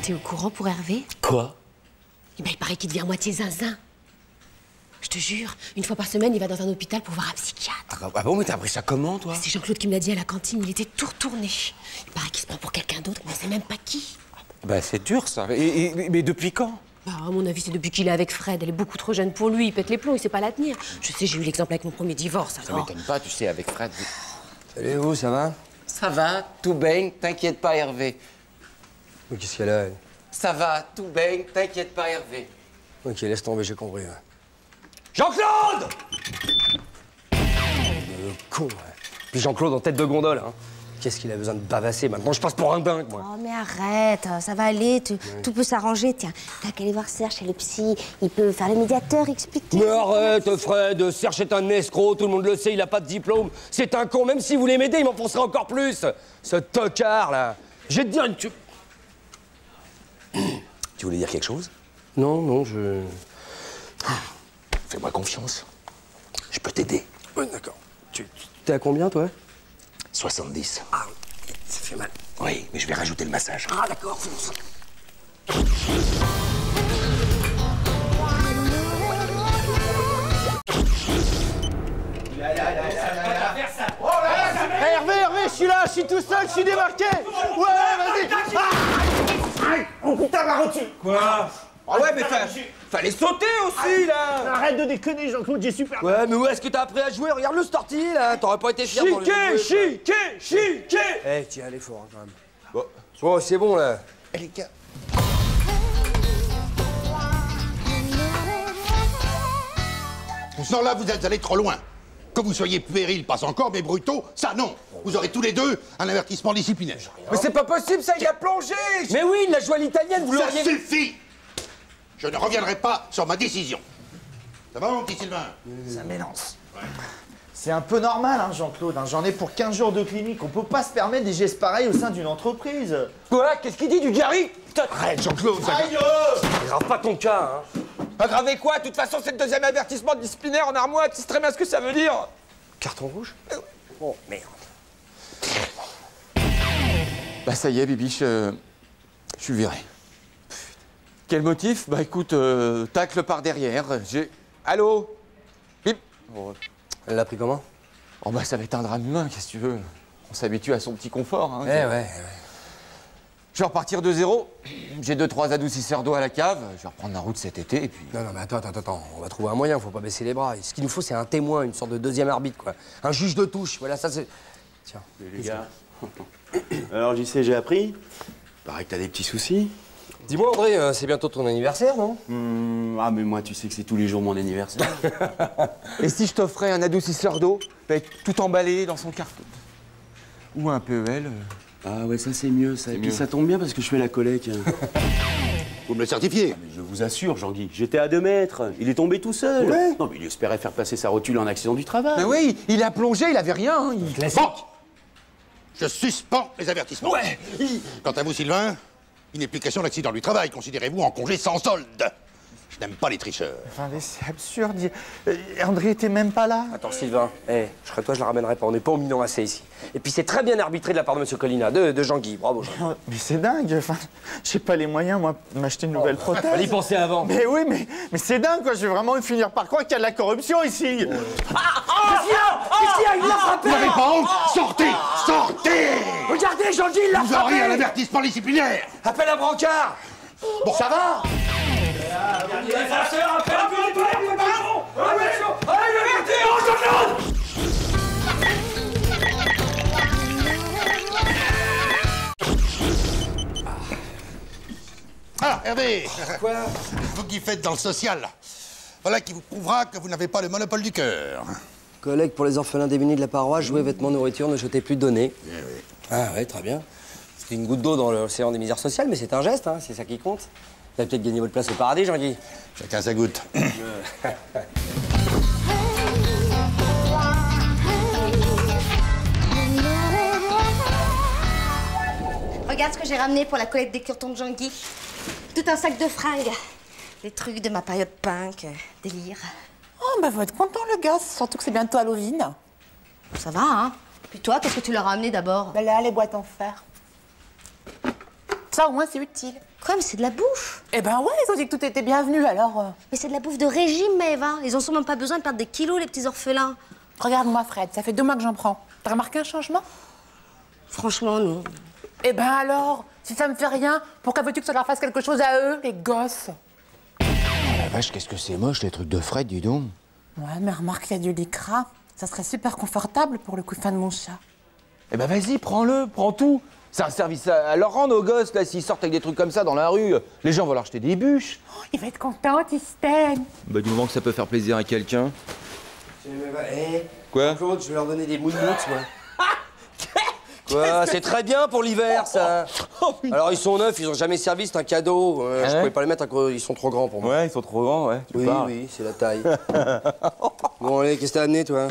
T'es au courant pour Hervé? Quoi? Eh ben, il paraît qu'il devient moitié zinzin. Je te jure, une fois par semaine, il va dans un hôpital pour voir un psychiatre. Ah bon, mais t'as appris ça comment, toi? C'est Jean-Claude qui me l'a dit à la cantine, il était tout retourné. Il paraît qu'il se prend pour quelqu'un d'autre, mais on sait même pas qui. Bah, c'est dur, ça. Mais depuis quand? Bah, à mon avis, c'est depuis qu'il est avec Fred. Elle est beaucoup trop jeune pour lui, il pète les plombs, il sait pas la tenir. Je sais, j'ai eu l'exemple avec mon premier divorce, Ça alors. m'étonne pas, tu sais, avec Fred. Salut, vous, ça va? Ça va, tout baigne, t'inquiète pas, Hervé. Mais qu'est-ce qu'elle a, elle? Ça va, tout baigne, t'inquiète pas, Hervé. Ok, laisse tomber, j'ai compris. Ouais. Jean-Claude! Le con, ouais. Puis Jean-Claude en tête de gondole, hein. Qu'est-ce qu'il a besoin de bavasser maintenant? Je passe pour un dingue, moi. Oh, mais arrête, ça va aller, tout peut s'arranger. Tiens, t'as qu'à aller voir Serge chez le psy. Il peut faire le médiateur, expliquer. Mais arrête, Fred, Serge est un escroc, tout le monde le sait, il a pas de diplôme. C'est un con, même si vous voulez m'aider, il m'enfoncerait encore plus. Ce tocard, là. Je vais te dire une... Tu voulais dire quelque chose? Non, je... Fais-moi confiance. Je peux t'aider. Ouais, d'accord. T'es à combien, toi? 70. Ah, ça fait mal. Oui, mais je vais rajouter le massage. Ah, d'accord, fonce. Hervé, je suis là, je suis tout seul, je suis démarqué. Ouais, vas-y. Oh putain, ma rotule. Quoi? Ah ouais, mais fallait sauter aussi, là. Arrête de déconner, Jean-Claude, j'ai super... Ouais, mais où est-ce que t'as appris à jouer? Regarde le Storty, là. T'aurais pas été fier dans le jeu. Chiqué. Eh, tiens, elle est fort, quand même. Bon, c'est bon, là. Eh, les gars. Non, là, vous êtes allés trop loin. Que vous soyez puérils, passe encore, mais brutaux, ça non. Vous aurez tous les deux un avertissement disciplinaire. Mais c'est pas possible, ça, il a plongé. Mais oui, il a joué à l'italienne, vous l'auriez... Ça suffit. Je ne reviendrai pas sur ma décision. Ça va, mon petit Sylvain? Ça m'élance. Ouais. C'est un peu normal, hein, Jean-Claude. Hein. J'en ai pour 15 jours de clinique. On peut pas se permettre des gestes pareils au sein d'une entreprise. Quoi? Qu'est-ce qu'il dit du Gary? Arrête, Jean-Claude, ça... Aïe! Grave pas ton cas, hein. Aggraver quoi? De toute façon, c'est le deuxième avertissement disciplinaire en armoire. Tu sais très bien ce que ça veut dire. Carton rouge? Oh, merde. Bah ça y est, Bibiche, je suis viré. Quel motif? Bah écoute, tacle par derrière. Allô? Bip. Oh. Elle l'a pris comment? Oh bah ça va être un drame humain, qu'est-ce que tu veux? On s'habitue à son petit confort, hein. Ouais. Je vais repartir de zéro. J'ai 2-3 adoucisseurs d'eau à la cave. Je vais reprendre la route cet été et puis... Non, mais attends. On va trouver un moyen, faut pas baisser les bras. Ce qu'il nous faut, c'est un témoin, une sorte de deuxième arbitre, quoi. Un juge de touche, voilà, ça c'est... Tiens. Les gars. Alors, j'y sais, j'ai appris. Paraît que t'as des petits soucis. Dis-moi, André, c'est bientôt ton anniversaire, non? Ah, mais moi, tu sais que c'est tous les jours mon anniversaire. Et si je t'offrais un adoucisseur d'eau, tout emballé dans son carton? Ou un PEL Ah ouais, ça c'est mieux, ça. Et puis ça tombe bien parce que je fais la collecte. Vous me le certifiez? Mais je vous assure, Jean-Guy, j'étais à 2 mètres. Il est tombé tout seul. Ouais. Non, mais il espérait faire passer sa rotule en accident du travail. Mais oui, il a plongé, il avait rien. Hein. Bon, je suspends les avertissements. Ouais. Quant à vous, Sylvain, il n'est plus question d'accident du travail. Considérez-vous en congé sans solde. Je n'aime pas les tricheurs. Enfin, mais c'est absurde. André était même pas là. Attends, Sylvain, je serais toi, je la ramènerais pas. On n'est pas au Milan AC ici. Et puis c'est très bien arbitré de la part de M. Collina, de Jean-Guy. Bravo, Jean-Guy. Oh, mais c'est dingue. Enfin, j'ai pas les moyens, moi, de m'acheter une nouvelle prothèse. Fallait y penser avant. Mais oui, mais c'est dingue, quoi. Je vais vraiment finir par croire qu'il y a de la corruption ici. Qu'est-ce qu'il y a? Il l'a frappé. Vous n'avez pas honte? Sortez! Sortez! Regardez, Jean-Guy, il l'a Vous frappé. aurez un avertissement disciplinaire. Appelle un brancard. Bon, ça va? Ah, Hervé! Quoi? Vous qui faites dans le social, voilà qui vous prouvera que vous n'avez pas le monopole du cœur. Collègue pour les orphelins démunis de la paroisse, jouets, vêtements, nourriture, ne jetez plus de données. Eh oui. Ah ouais, très bien. C'est une goutte d'eau dans l'océan des misères sociales, mais c'est un geste, hein, c'est ça qui compte. Vous avez peut-être gagné votre place au paradis, Jean-Guy. Chacun sa goutte. Regarde ce que j'ai ramené pour la collecte des cure-tons de Jean-Guy. Tout un sac de fringues. Des trucs de ma période punk, délire. Oh, bah, faut être content, le gosse. Surtout que c'est bientôt Halloween. Ça va, hein? Puis toi, qu'est-ce que tu leur as amené d'abord? Bah là, les boîtes en fer. Ça, au moins, c'est utile. Quoi, mais c'est de la bouffe? Eh ben ouais, ils ont dit que tout était bienvenu, alors... Mais c'est de la bouffe de régime, Maëve, hein. Ils ont sûrement pas besoin de perdre des kilos, les petits orphelins. Regarde-moi, Fred, ça fait 2 mois que j'en prends. T'as remarqué un changement? Franchement, non. Eh ben alors, si ça me fait rien, pourquoi veux-tu que ça leur fasse quelque chose à eux, les gosses? Oh la vache, qu'est-ce que c'est moche, les trucs de Fred, dis donc. Ouais, mais remarque, il y a du lycra. Ça serait super confortable pour le coup de fin de mon chat. Eh ben vas-y, prends-le, prends tout. C'est un service à leur rendre aux gosses, là, s'ils sortent avec des trucs comme ça dans la rue. Les gens vont leur acheter des bûches. Oh, il va être content, Tisten. Bah du moment que ça peut faire plaisir à quelqu'un. Quoi? Claude, je vais leur donner des moon boots, moi. Quoi? C'est très bien pour l'hiver, ça. Alors, ils sont neufs, ils ont jamais servi, c'est un cadeau. Je pouvais pas les mettre, ils sont trop grands pour moi. Ouais, ils sont trop grands, ouais. Oui, oui, c'est la taille. Bon, allez, qu'est-ce que t'as amené, toi?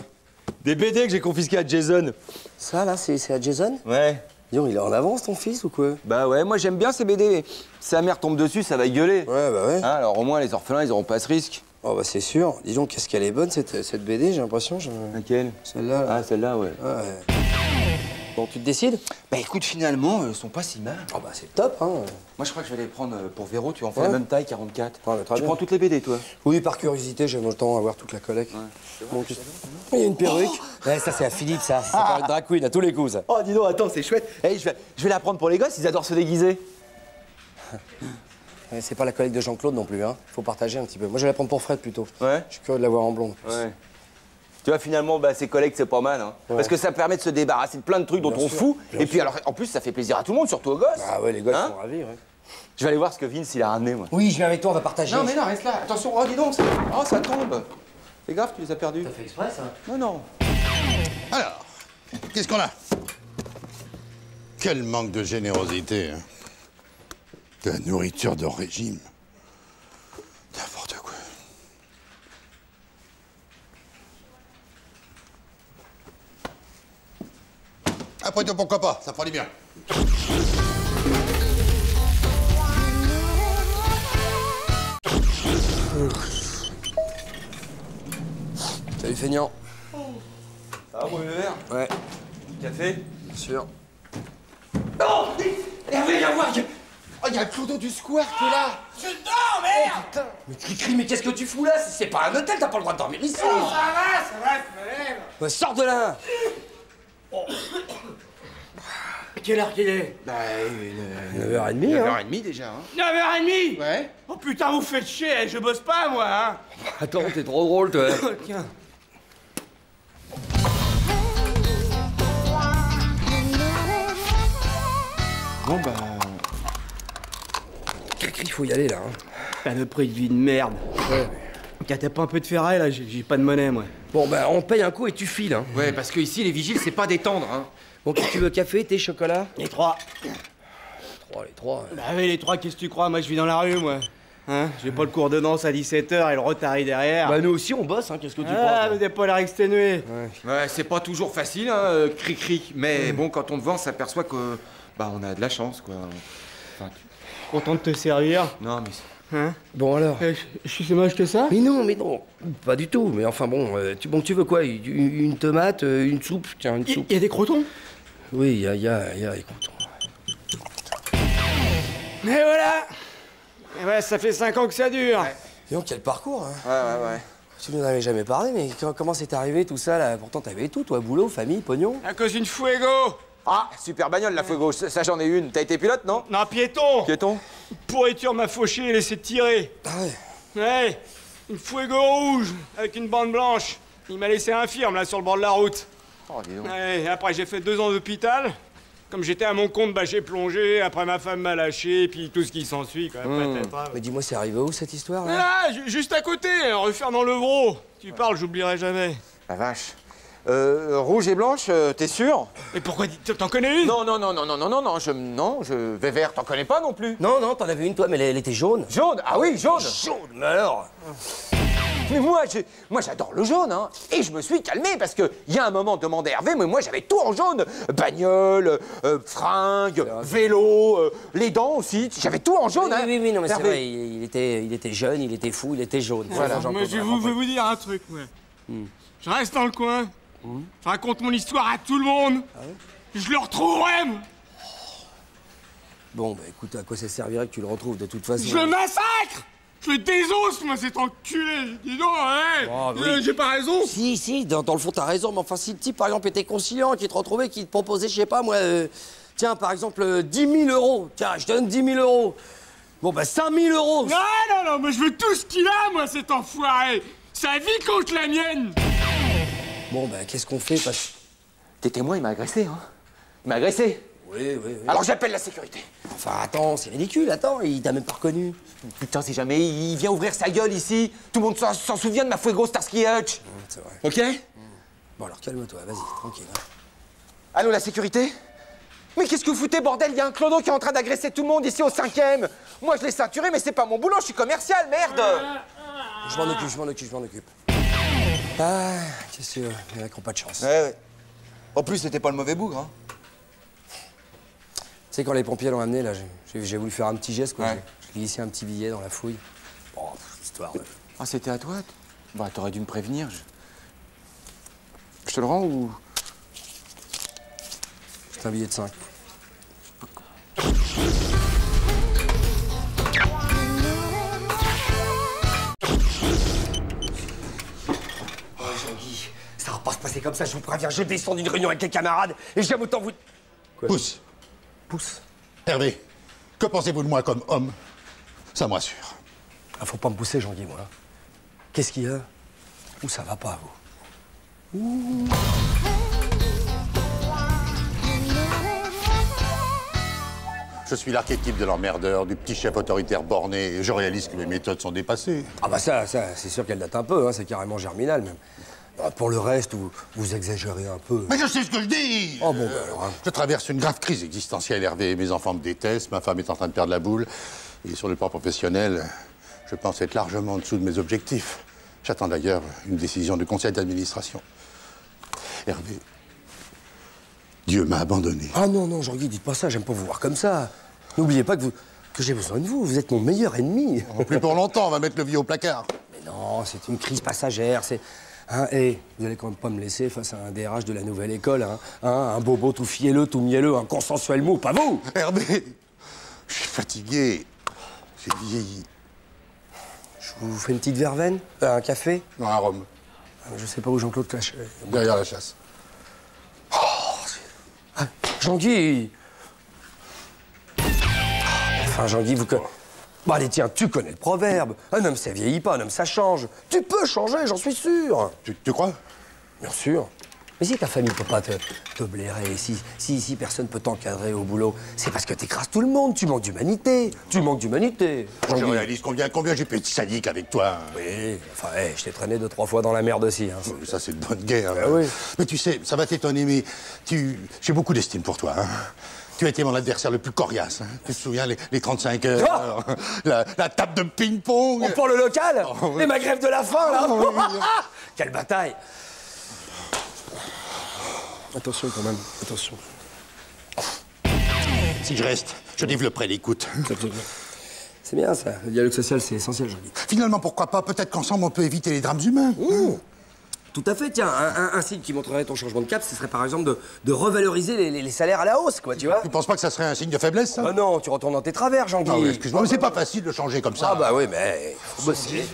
Des BD que j'ai confisqués à Jason. Ça, là, c'est à Jason? Ouais. Dis donc, il est en avance, ton fils, ou quoi? Bah ouais, moi j'aime bien ces BD. Si sa mère tombe dessus, ça va gueuler. Ouais, bah ouais. Hein, alors au moins, les orphelins, ils auront pas ce risque. Oh, bah c'est sûr. Dis donc, qu'est-ce qu'elle est bonne, cette BD, j'ai l'impression. Laquelle? Celle-là. Ah, celle-là, ouais. Ouais. Bon, tu te décides? Bah écoute, finalement, ils sont pas si mal. Oh bah c'est top, hein. Moi, je crois que je vais les prendre pour Véro. Tu en fais la même taille, 44. Ouais, très tu bien. prends toutes les BD, toi? Oui, par curiosité, j'aime autant avoir toute la collecte. Ouais. Bon, il y a une perruque. Ouais, ça, c'est à Philippe, ça. Ça paraît drag queen à tous les coups, ça. Oh, dis donc, attends, c'est chouette. Hey, je vais la prendre pour les gosses, ils adorent se déguiser. Ouais, c'est pas la collecte de Jean-Claude non plus, hein. Faut partager un petit peu. Moi, je vais la prendre pour Fred, plutôt. Ouais. Je suis curieux de la voir en blonde. Ouais. Tu vois, finalement, bah, ces collectes, c'est pas mal, hein. Ouais. Parce que ça permet de se débarrasser de plein de trucs dont on fout. Et puis, alors, en plus, ça fait plaisir à tout le monde, surtout aux gosses. Ah ouais, les gosses Hein sont ravis, ouais. Je vais aller voir ce que Vince, il a ramené, moi. Oui, je viens avec toi, on va partager. Non, mais non, reste là. Attention, oh, dis donc, oh, ça tombe. C'est grave, tu les as perdus. T'as fait exprès, ça? Non, non. Alors, qu'est-ce qu'on a? Quel manque de générosité, hein. De la nourriture de régime. N'importe quoi. Après tout, pourquoi pas? Ça fera du bien. Salut, feignant. Ça va, mon verre? Ouais. Café? Bien sûr. Oh! Hervé, viens voir! Oh, il y a le clodo du square qui est là! Je dors, merde! Putain! Mais Cricri, mais qu'est-ce que tu fous là? C'est pas un hôtel, t'as pas le droit de dormir ici! Ça va, je me lève! Ouais, sors de là! Quelle heure qu'il est? Bah, 9h30, hein? 9h30 déjà, hein? 9h30? Ouais. Oh putain, vous faites chier, je bosse pas, moi, hein! Attends, t'es trop drôle, toi! Tiens. Bon, bah... Cricri, faut y aller, là, hein? T'as le prix de vie de merde. Ouais. T'as pas un peu de ferraille, là? J'ai pas de monnaie, moi. Bon, bah, on paye un coup et tu files, hein? Ouais, parce que ici, les vigiles, c'est pas détendre, hein. Bon, qu'est-ce que tu veux? Café, thé, chocolat? Les trois. Les trois. Bah oui, les trois, qu'est-ce que tu crois? Moi, je vis dans la rue, moi. Hein? J'ai pas le cours de danse à 17h et le retard derrière. Bah, nous aussi, on bosse, hein, qu'est-ce que tu crois? Ah, mais t'as pas l'air exténué. Ouais, c'est pas toujours facile, hein, cri-cri. Mais bon, quand on te vend, on s'aperçoit que... Bah, on a de la chance, quoi. Enfin, Content de te servir. Non, mais... Hein? Bon, alors? Je suis si moche que ça? Mais non, pas du tout. Mais enfin, bon, tu veux quoi? Une tomate, une soupe? Tiens, une soupe. Il y a des crotons? Oui, il y a des crotons. Et voilà! Et ouais, ça fait 5 ans que ça dure. Dis donc, quel parcours, hein? Ouais. Tu nous en avais jamais parlé, mais comment c'est arrivé tout ça, là? Pourtant, t'avais tout, toi, boulot, famille, pognon. À cause d'une Fuego! Ah, super bagnole, la Fuego. Ça, j'en ai une. T'as été pilote, non? Non, piéton! Piéton? Pourriture m'a fauché et laissé tirer. Ah ouais? Ouais, une Fuego rouge avec une bande blanche. Il m'a laissé infirme, là, sur le bord de la route. Oh, dis donc. Ouais, et après, j'ai fait 2 ans d'hôpital. Comme j'étais à mon compte, bah, j'ai plongé. Après, ma femme m'a lâché, puis tout ce qui s'ensuit, quoi. Peut-être. Mais dis-moi, c'est arrivé où, cette histoire, là? Là, juste à côté, refaire dans Levrault. Tu parles, j'oublierai jamais. La vache. Rouge et blanche, t'es sûr? Et pourquoi t'en connais une? Non, je vais vert, t'en connais pas non plus. Non, t'en avais une, toi, mais elle était jaune. Jaune? Ah oui, jaune. Jaune, mais alors? Mais moi j'adore le jaune, hein. Et je me suis calmé parce que il y a un moment, demandé Hervé, mais moi j'avais tout en jaune. Bagnole, fringues, vélo, les dents aussi. J'avais tout en jaune, hein. Oui, non, mais c'est Hervé. vrai, il était jeune, il était fou, il était jaune. Voilà. Moi, je vais vous dire un truc, moi. Je reste dans le coin. Je raconte mon histoire à tout le monde. Je le retrouverai, moi. Bon, bah écoute, à quoi ça servirait que tu le retrouves de toute façon? Je le massacre! Je le désosse, moi, cet enculé! Dis donc, ouais! Oh, oui. J'ai pas raison! Si, dans le fond, t'as raison, mais enfin, si le type, par exemple, était conciliant, qu'il te retrouvait, qu'il te proposait, je sais pas, moi, tiens, par exemple, 10 000 euros. Tiens, je te donne 10 000 euros. Bon, bah, 5 000 euros. Non, mais je veux tout ce qu'il a, moi, cet enfoiré! Sa vie contre la mienne! Bon, bah, qu'est-ce qu'on fait, T'es témoin, il m'a agressé, hein. Il m'a agressé. Oui. Alors j'appelle la sécurité. Enfin, attends, c'est ridicule, attends, il t'a même pas reconnu. Putain, si jamais il vient ouvrir sa gueule ici, tout le monde s'en souvient de ma Fuego Starsky Hutch. C'est vrai. Ok? Bon, alors calme-toi, vas-y, tranquille. Hein. Allô, la sécurité? Mais qu'est-ce que vous foutez, bordel? Il y a un clodo qui est en train d'agresser tout le monde ici au 5e. Moi, je l'ai ceinturé, mais c'est pas mon boulot, je suis commercial, merde. Je m'en occupe. Ah, qu'est-ce que il y en a qui n'ont pas de chance. Ouais. En plus, c'était pas le mauvais bougre, hein. Tu sais, quand les pompiers l'ont amené, là, j'ai voulu faire un petit geste, quoi. Ouais. J'ai glissé un petit billet dans la fouille. Bon, histoire de... Ah, c'était à toi? Bah, t'aurais dû me prévenir. Je te le rends ou... C'est un billet de 5. Jean-Guy, ça va pas se passer comme ça, je vous préviens. Je descends d'une réunion avec les camarades et j'aime autant vous... Quoi? Pousse. Pousse. Hervé, que pensez-vous de moi comme homme? Ça me rassure. Ah, faut pas me pousser, Jean-Guy, moi. Qu'est-ce qu'il y a? Où ça va pas, vous? Ouh. Je suis l'archétype de l'emmerdeur, du petit chef autoritaire borné, et je réalise que mes méthodes sont dépassées. Ah bah ça c'est sûr qu'elle date un peu, hein, c'est carrément germinal, même. Pour le reste, vous exagérez un peu. Mais je sais ce que je dis! Oh bon, bah alors... Hein. Je traverse une grave crise existentielle, Hervé. Mes enfants me détestent, ma femme est en train de perdre la boule. Et sur le plan professionnel, je pense être largement en dessous de mes objectifs. J'attends d'ailleurs une décision du conseil d'administration. Hervé, Dieu m'a abandonné. Ah non, Jean-Guy, dites pas ça, j'aime pas vous voir comme ça. N'oubliez pas que j'ai besoin de vous, vous êtes mon meilleur ennemi. Plus pour longtemps, on va mettre le vieux au placard. Mais non, c'est une crise passagère, c'est... Hein, et vous allez quand même pas me laisser face à un DRH de la nouvelle école, hein, un bobo tout fielleux, tout mielleux, un consensuel mou, pas vous! Hervé, je suis fatigué. J'ai vieilli. Je vous fais une petite verveine? Un café? Non, un rhum. Je sais pas où Jean-Claude cache. Derrière la chasse. Oh, Jean-Guy! Enfin, Jean-Guy, vous... Bon, allez, tiens, tu connais le proverbe. Un homme, ça vieillit pas, un homme, ça change. Tu peux changer, j'en suis sûr. Tu crois? Bien sûr. Mais si ta famille peut pas te blairer, si personne peut t'encadrer au boulot, c'est parce que t'écrases tout le monde. Tu manques d'humanité. Tu manques d'humanité. Je réalise combien j'ai pu être sadique avec toi. Oui, enfin, je t'ai traîné 2-3 fois dans la merde aussi. Hein. Ça, c'est de bonne guerre. Ben oui. Mais tu sais, ça va t'étonner, mais j'ai beaucoup d'estime pour toi. Hein. Tu as été mon adversaire le plus coriace. Hein. Tu te souviens, les 35 heures, la table de ping-pong. Pour le local? Oh, oui. Et ma grève de la faim, là. Oh, oui. Quelle bataille. Attention quand même, attention. Si je reste, je développerai l'écoute. C'est bien ça, le dialogue social c'est essentiel, Jean-Guy. Finalement, pourquoi pas? Peut-être qu'ensemble on peut éviter les drames humains. Mmh. Tout à fait, tiens, un signe qui montrerait ton changement de cap, ce serait par exemple de revaloriser les salaires à la hausse, quoi, tu vois. Tu penses pas que ça serait un signe de faiblesse, ça? Non, tu retournes dans tes travers, Jean-Guy. Ah oui, excuse-moi, mais c'est pas facile de changer comme ça. Ah bah oui, mais faut bosser.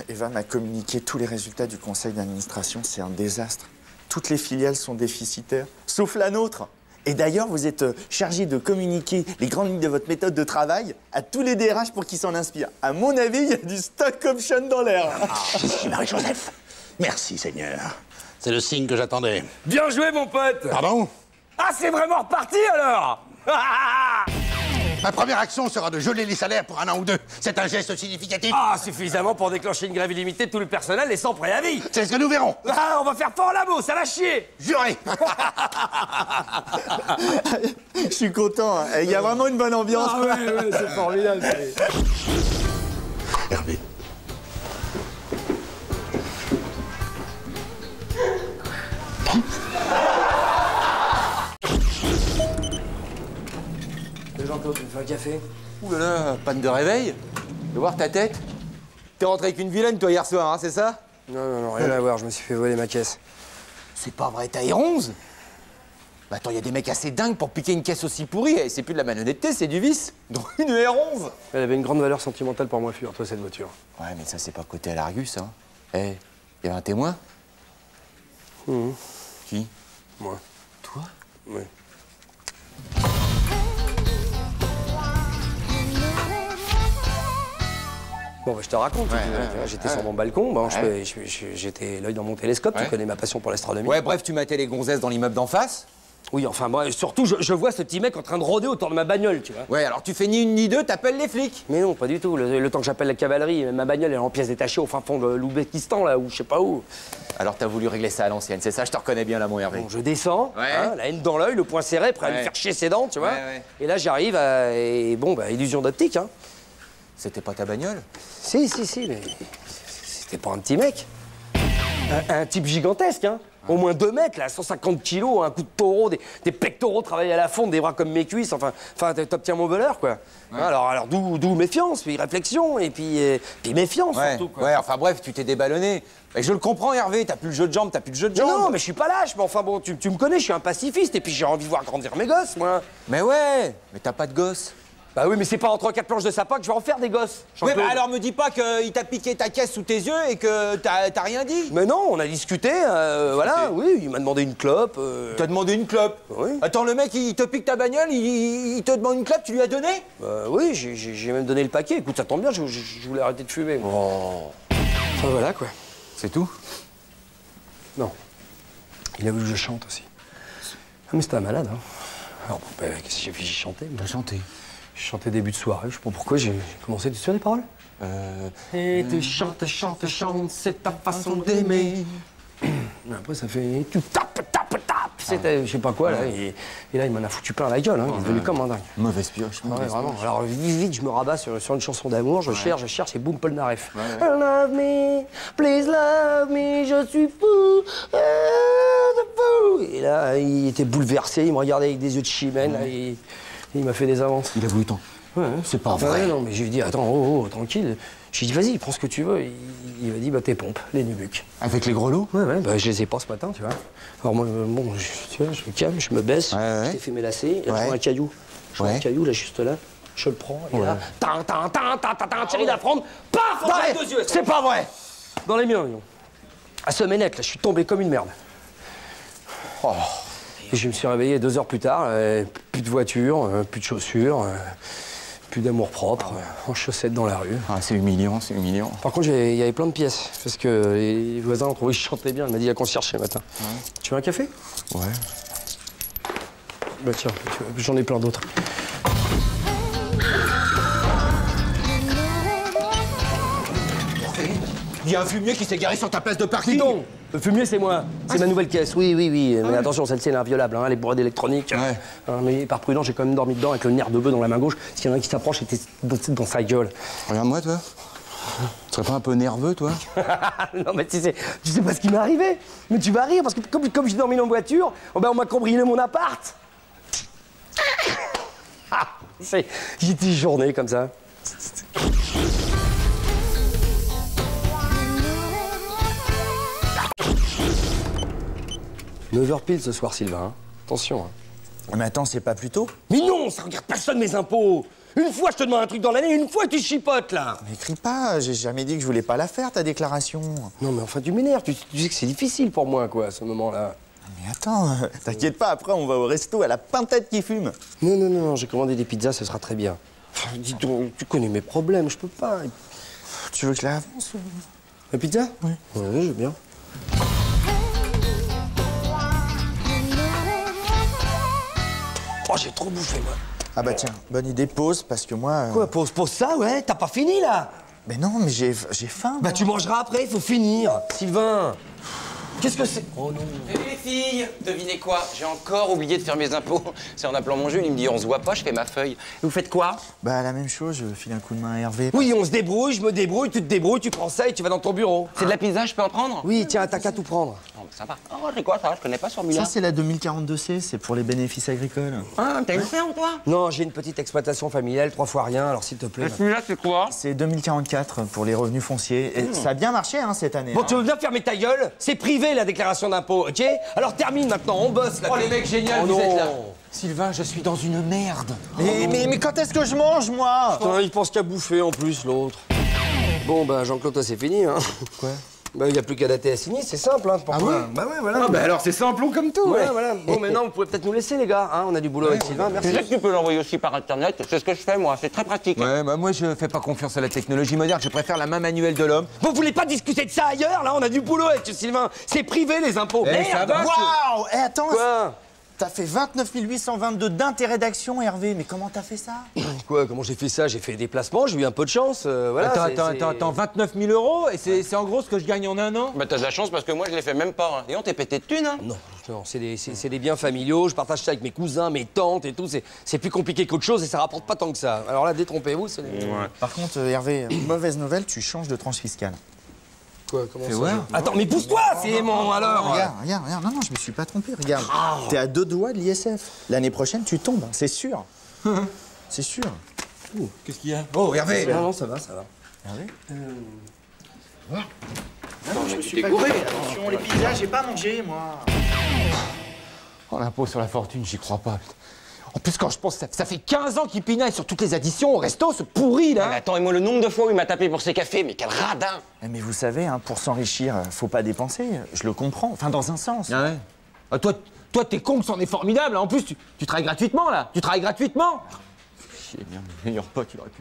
Eva m'a communiqué tous les résultats du conseil d'administration, c'est un désastre. Toutes les filiales sont déficitaires, sauf la nôtre. Et d'ailleurs, vous êtes chargé de communiquer les grandes lignes de votre méthode de travail à tous les DRH pour qu'ils s'en inspirent. À mon avis, il y a du stock option dans l'air. Merci, Marie-Joseph. Merci, Seigneur. C'est le signe que j'attendais. Bien joué, mon pote. Pardon? Ah, c'est vraiment reparti, alors. Ma première action sera de geler les salaires pour 1 an ou 2. C'est un geste significatif. Ah, suffisamment pour déclencher une grève illimitée de tout le personnel et sans préavis. C'est ce que nous verrons. Ah, on va faire fort l'amour, ça va chier. Juré. Je suis content, hein. Il y a vraiment une bonne ambiance. Ah ouais, c'est formidable. Hervé. Jean-Claude, tu me fais un café? Ouh là là, panne de réveil? Je veux voir ta tête? T'es rentré avec une vilaine, toi, hier soir, hein, c'est ça? Non, rien à voir, je me suis fait voler ma caisse. C'est pas vrai, t'as R11? Bah attends, y a des mecs assez dingues pour piquer une caisse aussi pourrie, et c'est plus de la malhonnêteté, c'est du vice. Donc une R11! Elle avait une grande valeur sentimentale pour moi, figure-toi, cette voiture. Ouais, mais ça, c'est pas côté à l'Argus, hein. Eh, y avait un témoin? Qui? Moi. Toi? Oui. Bon, bah, je te raconte. J'étais sur mon balcon, bon, j'étais l'œil dans mon télescope, tu connais ma passion pour l'astronomie. Ouais, bref, tu matais les gonzesses dans l'immeuble d'en face. Oui, enfin, moi, surtout, je vois ce petit mec en train de rôder autour de ma bagnole, tu vois. Ouais, alors tu fais ni une ni deux, t'appelles les flics. Mais non, pas du tout. Le temps que j'appelle la cavalerie, ma bagnole elle est en pièces détachées au fin fond de l'Ouzbékistan, là, ou je sais pas où. Alors t'as voulu régler ça à l'ancienne, c'est ça, je te reconnais bien là, mon Hervé. Bon, je descends, hein, la haine dans l'œil, le poing serré, prêt à me faire chier ses dents, tu vois. Et là, j'arrive à... Et bon, bah, illusion d'optique, hein. C'était pas ta bagnole? Si, mais... C'était pas un petit mec. Un type gigantesque, hein. Au moins 2 mètres, là, 150 kilos, un coup de taureau, des pectoraux travaillés à la fonte, des bras comme mes cuisses, enfin t'obtiens mon voleur, quoi. Ouais. Alors d'où méfiance, puis réflexion, et puis méfiance, surtout, quoi. Ouais, enfin bref, tu t'es déballonné. Et je le comprends, Hervé, t'as plus le jeu de jambes, Non, mais je suis pas lâche, mais enfin bon, tu me connais, je suis un pacifiste, et puis j'ai envie de voir grandir mes gosses, moi. Mais ouais, mais t'as pas de gosses. Bah oui, mais c'est pas entre 4 planches de sapin que je vais en faire des gosses. Ouais, bah alors me dis pas qu'il t'a piqué ta caisse sous tes yeux et que t'as rien dit. Mais non, on a discuté, voilà, oui, il m'a demandé une clope. T'as demandé une clope? Oui. Attends, le mec, il te pique ta bagnole, il te demande une clope, tu lui as donné? Oui, j'ai même donné le paquet. Écoute, ça tombe bien, je voulais arrêter de fumer. Oh. Enfin, voilà, quoi. C'est tout? Non. Il a voulu que je chante aussi. Ah, mais c'était un malade, hein. Alors, bah, qu'est-ce que j'ai fait? J'ai chanté. T'as chanté? Je chantais début de soirée, je sais pas pourquoi, j'ai commencé. Tu te souviens des paroles? Et tu chantes, c'est ta façon d'aimer. Après, ça fait... Tu tapes. C'était je sais pas quoi, là. Et là, il m'en a foutu plein la gueule, hein. Il est devenu comme un dingue. Mauvaise pioche. Ouais, vraiment. Alors, vite, je me rabats sur une chanson d'amour, je cherche, et boum, Polnareff. Love me, please love me, je suis fou. Et là, il était bouleversé, il me regardait avec des yeux de chimène, là, et il m'a fait des avances. Il a voulu tant. Ouais, c'est pas vrai. Non, mais je lui ai dit, attends, tranquille. J'ai dit, vas-y, prends ce que tu veux. Il m'a dit, bah, tes pompes, les nubuques. Avec les grelots? Ouais, bah, je les ai pas ce matin, tu vois. Alors, moi, bon, tu vois, je me calme, je me baisse, je t'ai fait mes lacets, et là, je prends un caillou. Je prends un caillou, là, juste là, je le prends, et là, Thierry Lafronde, paf, entre les 2 yeux. C'est pas vrai! Dans les miens, à Semenec, là, je suis tombé comme une merde. Oh. Et je me suis réveillé 2 heures plus tard, plus de voiture, plus de chaussures, plus d'amour propre, en chaussettes dans la rue. Ah, c'est humiliant, c'est humiliant. Par contre, il y avait plein de pièces, parce que les voisins ont trouvé que je chantais bien. Elle m'a dit, il y a concierge ce matin. Ouais. Tu veux un café? Ouais. Bah tiens, j'en ai plein d'autres. Il y a un fumier qui s'est garé sur ta place de parking. Dis donc, le fumier, c'est moi. C'est ma nouvelle caisse. Oui. Mais attention, celle-ci, elle est inviolable. Hein, elle est bourrée d'électronique. Ouais. Mais par prudence, j'ai quand même dormi dedans avec le nerf de bœuf dans la main gauche. S'il y en a un qui s'approche, c'était dans sa gueule. Regarde-moi, toi. Tu serais pas un peu nerveux, toi? Non, mais tu sais pas ce qui m'est arrivé. Mais tu vas rire, parce que comme j'ai dormi en voiture, on m'a cambriolé mon appart. J'ai 10 journées comme ça. 9h pile ce soir, Sylvain. Hein. Attention. Hein. Mais attends, c'est pas plus tôt? Mais non, ça regarde personne mes impôts. Une fois, je te demande un truc dans l'année, une fois, tu chipotes, là. Mais crie pas, j'ai jamais dit que je voulais pas la faire, ta déclaration. Non, mais enfin, tu m'énerves. Tu sais que c'est difficile pour moi, quoi, à ce moment-là. Mais attends, t'inquiète pas, après, on va au resto à la pintade qui fume. Non, j'ai commandé des pizzas, ce sera très bien. Enfin, dis donc, tu connais mes problèmes, je peux pas. Tu veux que je la avance? La pizza? Oui. Ouais, je veux bien. Oh, j'ai trop bouffé, moi. Ah bah tiens, bonne idée, pause, parce que moi... Quoi, pause ça, ouais? T'as pas fini, là? Mais non, mais j'ai faim. Bah tu mangeras après, il faut finir. Sylvain, qu'est-ce que c'est? Oh non. Salut les filles, devinez quoi? J'ai encore oublié de faire mes impôts. C'est en appelant mon juge, il me dit on se voit pas, je fais ma feuille. Et vous faites quoi? Bah la même chose, je file un coup de main à Hervé. Oui, on se débrouille, je me débrouille, tu te débrouilles, tu prends ça et tu vas dans ton bureau. C'est de la pizza, je peux en prendre? Oui, tiens, t'as qu'à tout prendre. Oh, sympa. Oh, c'est quoi ça? Je connais pas ce formulaire. Ça, c'est la 2042C, c'est pour les bénéfices agricoles. Ah, t'as une ferme, toi? Non, j'ai une petite exploitation familiale, 3 fois rien, alors s'il te plaît. Et celui-là, c'est quoi? C'est 2044 pour les revenus fonciers. Et ça a bien marché, hein, cette année. Bon, tu veux bien fermer ta gueule? C'est privé, la déclaration d'impôt, ok? Alors termine maintenant, on bosse là. Oh, les mecs géniaux, vous êtes là. Sylvain, je suis dans une merde. Mais quand est-ce que je mange, moi? Putain, il pense qu'à bouffer en plus, l'autre. Bon, bah, Jean-Claude, toi, c'est fini, hein. Quoi? Bah, il n'y a plus qu'à dater à signer, c'est simple, hein, pour toi. Ouais? Bah ouais, voilà. Ah bah alors c'est simplon comme tout. Ouais, voilà. Bon, maintenant, vous pouvez peut-être nous laisser, les gars, hein. On a du boulot avec Sylvain, merci. Tu sais que tu peux l'envoyer aussi par Internet, c'est ce que je fais, moi, c'est très pratique. Ouais, bah moi, je fais pas confiance à la technologie moderne, je préfère la main manuelle de l'homme. Vous voulez pas discuter de ça ailleurs, là? On a du boulot avec Sylvain. C'est privé, les impôts. Ça va, waouh! Eh, attends. Quoi? T'as fait 29 822 d'intérêt d'action, Hervé. Mais comment t'as fait ça? Quoi? Comment j'ai fait ça? J'ai fait des placements, j'ai eu un peu de chance. Voilà, Attends, 29 000 euros? Et c'est en gros ce que je gagne en un an? Bah t'as de la chance parce que moi je l'ai fait même pas. Et on t'est pété de thunes, hein? Non, c'est des biens familiaux, je partage ça avec mes cousins, mes tantes et tout. C'est plus compliqué qu'autre chose et ça rapporte pas tant que ça. Alors là, détrompez-vous, c'est des... Par contre, Hervé, mauvaise nouvelle, tu changes de tranche fiscale. Quoi? Comment Fais ça? voir. Attends, mais pousse-toi, c'est mon alors. Regarde. Non, je me suis pas trompé, regarde. T'es à 2 doigts de l'ISF. L'année prochaine, tu tombes, c'est sûr. C'est sûr. Qu'est-ce qu'il y a? Oh, Hervé! Non, ça va. Hervé Non, je me suis pas gouré. Attention, les pizzas, j'ai pas mangé, moi. Oh, l'impôt sur la fortune, j'y crois pas. En plus, quand je pense, ça fait 15 ans qu'il pinaille sur toutes les additions au resto, ce pourri, là. Mais attends, et moi, le nombre de fois où il m'a tapé pour ses cafés, mais quel radin! Mais vous savez, hein, pour s'enrichir, faut pas dépenser. Je le comprends. Enfin, dans un sens. Ah ouais? Ah, toi, t'es con que c'en est formidable. En plus, tu travailles gratuitement, là. Tu travailles gratuitement. Chier, bien, le meilleur pote, il aurait pu...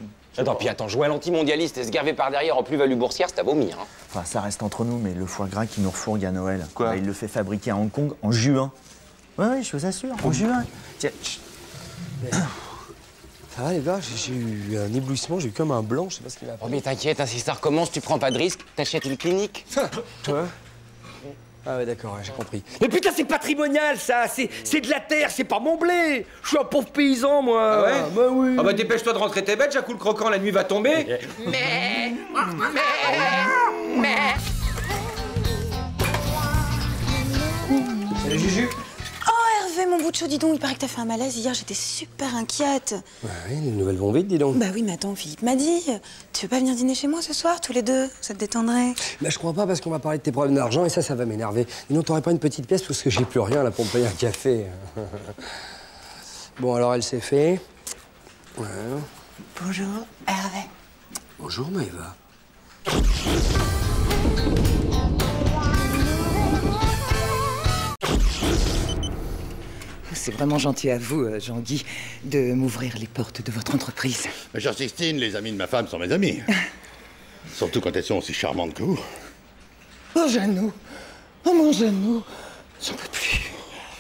Attends, jouer à l'antimondialiste et se garver par derrière en plus-value boursière, c'est à vomir, hein. Enfin, ça reste entre nous, mais le foie gras qui nous refourgue à Noël. Quoi? Il le fait fabriquer à Hong Kong en juin. Ouais, je vous assure, en juin. Tiens, Ça va les gars, j'ai eu un éblouissement, j'ai eu comme un blanc, je sais pas ce qu'il m'a Oh, pris. mais t'inquiète, hein, si ça recommence, tu prends pas de risque, t'achètes une clinique. Toi? Ah ouais, d'accord, ouais, j'ai compris. Mais putain, c'est patrimonial, ça. C'est de la terre, c'est pas mon blé. Je suis un pauvre paysan, moi. Ah ouais? Bah oui. Ah bah dépêche-toi de rentrer tes bêtes, Jacou le croquant, la nuit va tomber. Mais... Salut Juju. Oh Hervé, mon bout de chaud, dis donc, il paraît que t'as fait un malaise hier, j'étais super inquiète. Ouais, les nouvelles vont vite, dis donc. Bah oui, mais attends, Philippe m'a dit, tu veux pas venir dîner chez moi ce soir, tous les deux? Ça te détendrait? Bah je crois pas parce qu'on va parler de tes problèmes d'argent et ça va m'énerver. Dis donc, t'aurais pas une petite pièce parce que j'ai plus rien là pour me payer un café. Bon, alors elle s'est fait. Ouais. Bonjour, Hervé. Bonjour Maëva. C'est vraiment gentil à vous, Jean-Guy, de m'ouvrir les portes de votre entreprise. Ma chère Sixtine, les amis de ma femme sont mes amis. Surtout quand elles sont aussi charmantes que vous. Oh, Jeannot! Oh, mon Jeannot! J'en peux plus.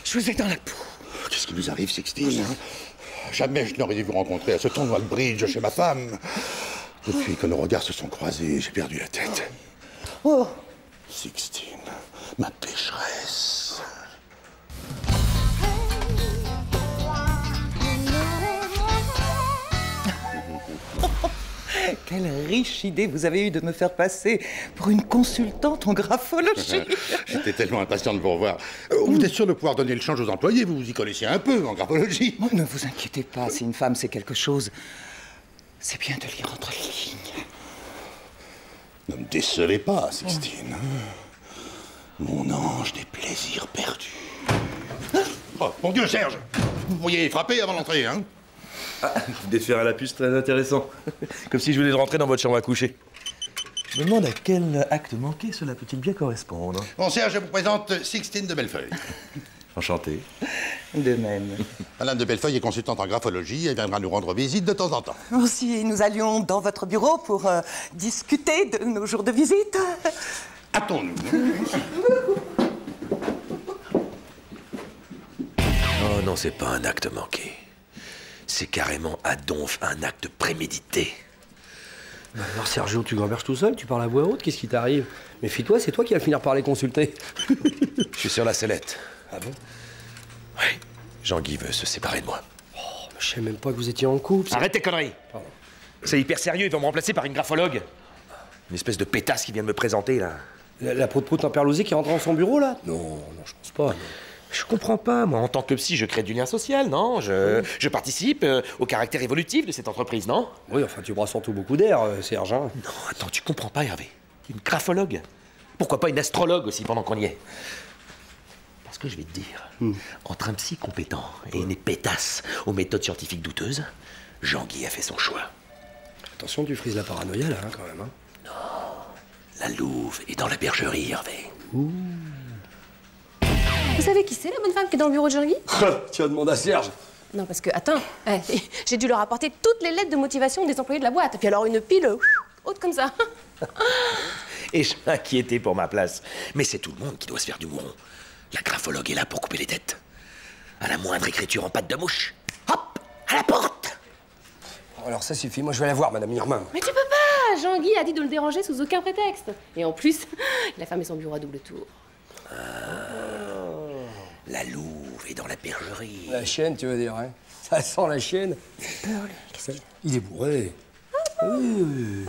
Je vous ai dans la peau. Qu'est-ce qui vous arrive, Sixtine, hein? Jamais je n'aurais dû vous rencontrer à ce tournoi de bridge chez ma femme. Depuis que nos regards se sont croisés, j'ai perdu la tête. Oh! Sixtine, ma pécheresse. Quelle riche idée vous avez eue de me faire passer pour une consultante en graphologie. J'étais tellement impatient de vous revoir. Vous êtes sûr de pouvoir donner le change aux employés? Vous vous y connaissiez un peu en graphologie. Oh, ne vous inquiétez pas, si une femme sait quelque chose, c'est bien de lire entre les lignes. Ne me décevez pas, Sixtine. Mon ange des plaisirs perdus. Oh, mon Dieu, Serge! Vous pourriez frapper avant d'entrer, hein? Ah, vous venez de faire à la puce, très intéressant. Comme si je venais de rentrer dans votre chambre à coucher. Je me demande à quel acte manqué cela peut-il bien correspondre. Bon, Serge, je vous présente Sixtine de Bellefeuille. Enchanté. De même. Madame de Bellefeuille est consultante en graphologie. Elle viendra nous rendre visite de temps en temps. Aussi, nous allions dans votre bureau pour discuter de nos jours de visite. Hâtons-nous. Oh non, c'est pas un acte manqué. C'est carrément à donf un acte prémédité. Alors Sergio, tu gamberges tout seul, tu parles à voix haute, qu'est-ce qui t'arrive? Méfie-toi, c'est toi qui vas finir par les consulter. Je suis sur la sellette. Ah bon? Oui. Jean-Guy veut se séparer de moi. Oh, je savais même pas que vous étiez en couple. Arrête tes conneries. Pardon. C'est hyper sérieux, ils vont me remplacer par une graphologue. Une espèce de pétasse qui vient de me présenter, là. La prout-prout en perlosé qui rentre dans son bureau, là? Non, je pense pas. Non. Je comprends pas, moi, en tant que psy, je crée du lien social, non? Je participe au caractère évolutif de cette entreprise, non? Oui, enfin, tu brasses surtout beaucoup d'air, Serge. Hein. Non, attends, tu comprends pas, Hervé. Une graphologue. Pourquoi pas une astrologue aussi, pendant qu'on y est? Parce que je vais te dire, entre un psy compétent et une pétasse aux méthodes scientifiques douteuses, Jean-Guy a fait son choix. Attention, tu frises la paranoïa, là, hein, quand même. Hein. Non, la louve est dans la bergerie, Hervé. Ouh. Vous savez qui c'est, la bonne femme qui est dans le bureau de Jean-Guy? Tu as demandé à Serge. Non, parce que, attends, j'ai dû leur apporter toutes les lettres de motivation des employés de la boîte. Et puis alors une pile haute comme ça. Et je m'inquiétais pour ma place. Mais c'est tout le monde qui doit se faire du mouron. La graphologue est là pour couper les têtes. À la moindre écriture en pâte de mouche, hop, à la porte. Alors ça suffit, moi je vais la voir, Madame Irmin. Mais tu peux pas! Jean-Guy a dit de le déranger sous aucun prétexte. Et en plus, il a fermé son bureau à double tour. La louve est dans la bergerie. La chienne, tu veux dire, hein? Ça sent la chienne. Il est bourré. Oui.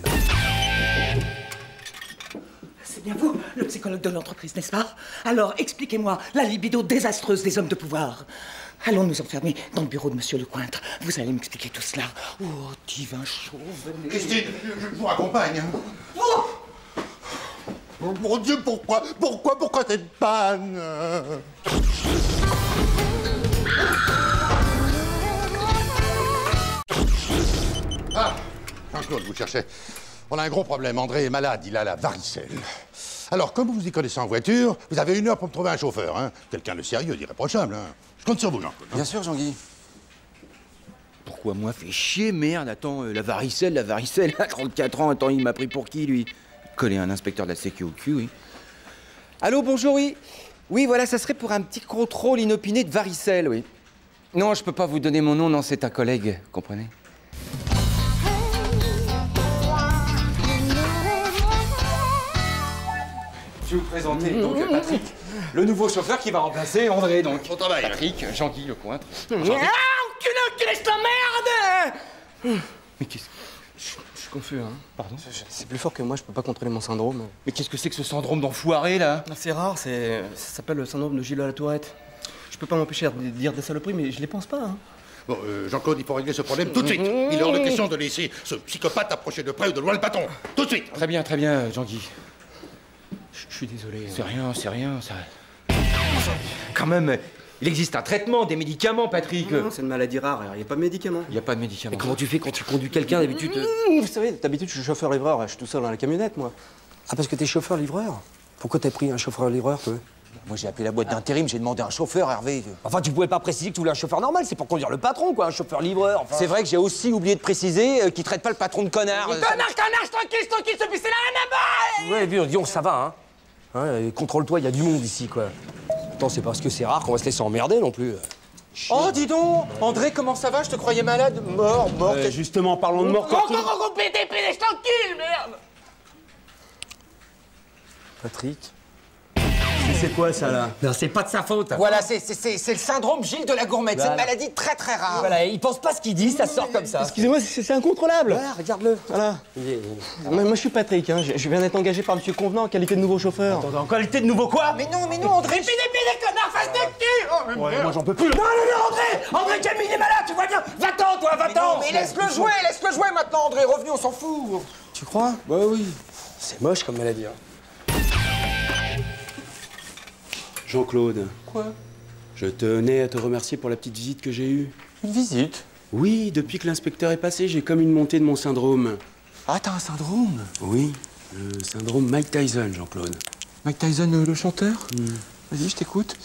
C'est bien vous, le psychologue de l'entreprise, n'est-ce pas? Alors, expliquez-moi la libido désastreuse des hommes de pouvoir. Allons nous enfermer dans le bureau de Monsieur Lecointre. Vous allez m'expliquer tout cela. Oh, divin chaud, venez. Christine, je vous accompagne. Oh mon Dieu, pourquoi cette panne? Ah, Jean-Claude, vous cherchez. On a un gros problème. André est malade, il a la varicelle. Alors, comme vous y connaissez en voiture, vous avez 1 heure pour me trouver un chauffeur, hein. Quelqu'un de sérieux, d'irréprochable, hein. Je compte sur vous, Jean-Claude. Bien sûr, Jean-Guy. Pourquoi moi? Fais chier, merde. Attends, la varicelle, à 34 ans. Attends, il m'a pris pour qui, lui? Coller un inspecteur de la sécu au cul, oui. Allô, bonjour, oui. Oui, voilà, ça serait pour un petit contrôle inopiné de varicelle, oui. Non, je peux pas vous donner mon nom, non, c'est un collègue, comprenez? Je vais vous présenter donc Patrick, le nouveau chauffeur qui va remplacer André, donc. Bon travail. Patrick, Jean-Guy Lecointre. Ah, enculé, laisse la merde! Mais qu'est-ce que... Je suis confus, hein. Pardon? C'est plus fort que moi, je peux pas contrôler mon syndrome. Mais qu'est-ce que c'est que ce syndrome d'enfoiré, là? C'est rare, ça s'appelle le syndrome de Gilles à la Tourette. Je peux pas m'empêcher de dire des saloperies, mais je les pense pas, hein. Bon, Jean-Claude, il faut régler ce problème tout de suite. Il est hors de question de laisser ce psychopathe approcher de près ou de loin le patron. Tout de suite. Très bien, Jean-Guy. Je suis désolé. C'est rien, ça... Quand même, il existe un traitement, des médicaments, Patrick. Non, c'est une maladie rare, il n'y a pas de médicaments. Il n'y a pas de médicaments. Et comment tu fais quand tu conduis quelqu'un d'habitude? Vous savez, d'habitude, je suis chauffeur-livreur, je suis tout seul dans la camionnette, moi. Ah, parce que t'es chauffeur-livreur? Pourquoi t'as pris un chauffeur-livreur, toi? Moi, j'ai appelé la boîte d'intérim, j'ai demandé un chauffeur, Hervé. Enfin, tu pouvais pas préciser que tu voulais un chauffeur normal, c'est pour conduire le patron, quoi, un chauffeur-livreur. Enfin... C'est vrai que j'ai aussi oublié de préciser qu'il traite pas le patron de connard. Connard, tranquille, ce pis c'est là, Ouais, puis disons, ça va, hein. Contrôle-toi, il y a du monde ici, quoi. Attends, c'est parce que c'est rare qu'on va se laisser emmerder non plus. Oh, dis donc, André, comment ça va? Je te croyais malade. Mort. Justement, parlons de mort. Pédé, je t'encule, merde! Patrick. C'est quoi, ça, là? Non, c'est pas de sa faute. Voilà, c'est le syndrome Gilles de la Gourmette. C'est une maladie très très rare. Voilà, il pense pas ce qu'il dit, ça sort comme ça. Excusez-moi, c'est incontrôlable. Voilà, regarde-le. Voilà. Moi, je suis Patrick, hein. Je viens d'être engagé par Monsieur Convenant en qualité de nouveau chauffeur. En qualité de nouveau quoi? Mais non, André. Pédé, connard, face de cul! Ouais, moi, j'en peux plus. Non, André, Camille, il est malade, tu vois bien! Va-t'en, toi, va-t'en! Mais laisse-le jouer maintenant, André. Revenu, on s'en fout. Tu crois? Bah oui. C'est moche comme maladie, hein. Jean-Claude. Quoi? Je tenais à te remercier pour la petite visite que j'ai eue. Une visite? Oui, depuis que l'inspecteur est passé, j'ai comme une montée de mon syndrome. Ah, t'as un syndrome? Oui, le syndrome Mike Tyson, Jean-Claude. Mike Tyson, le chanteur? Vas-y, je t'écoute.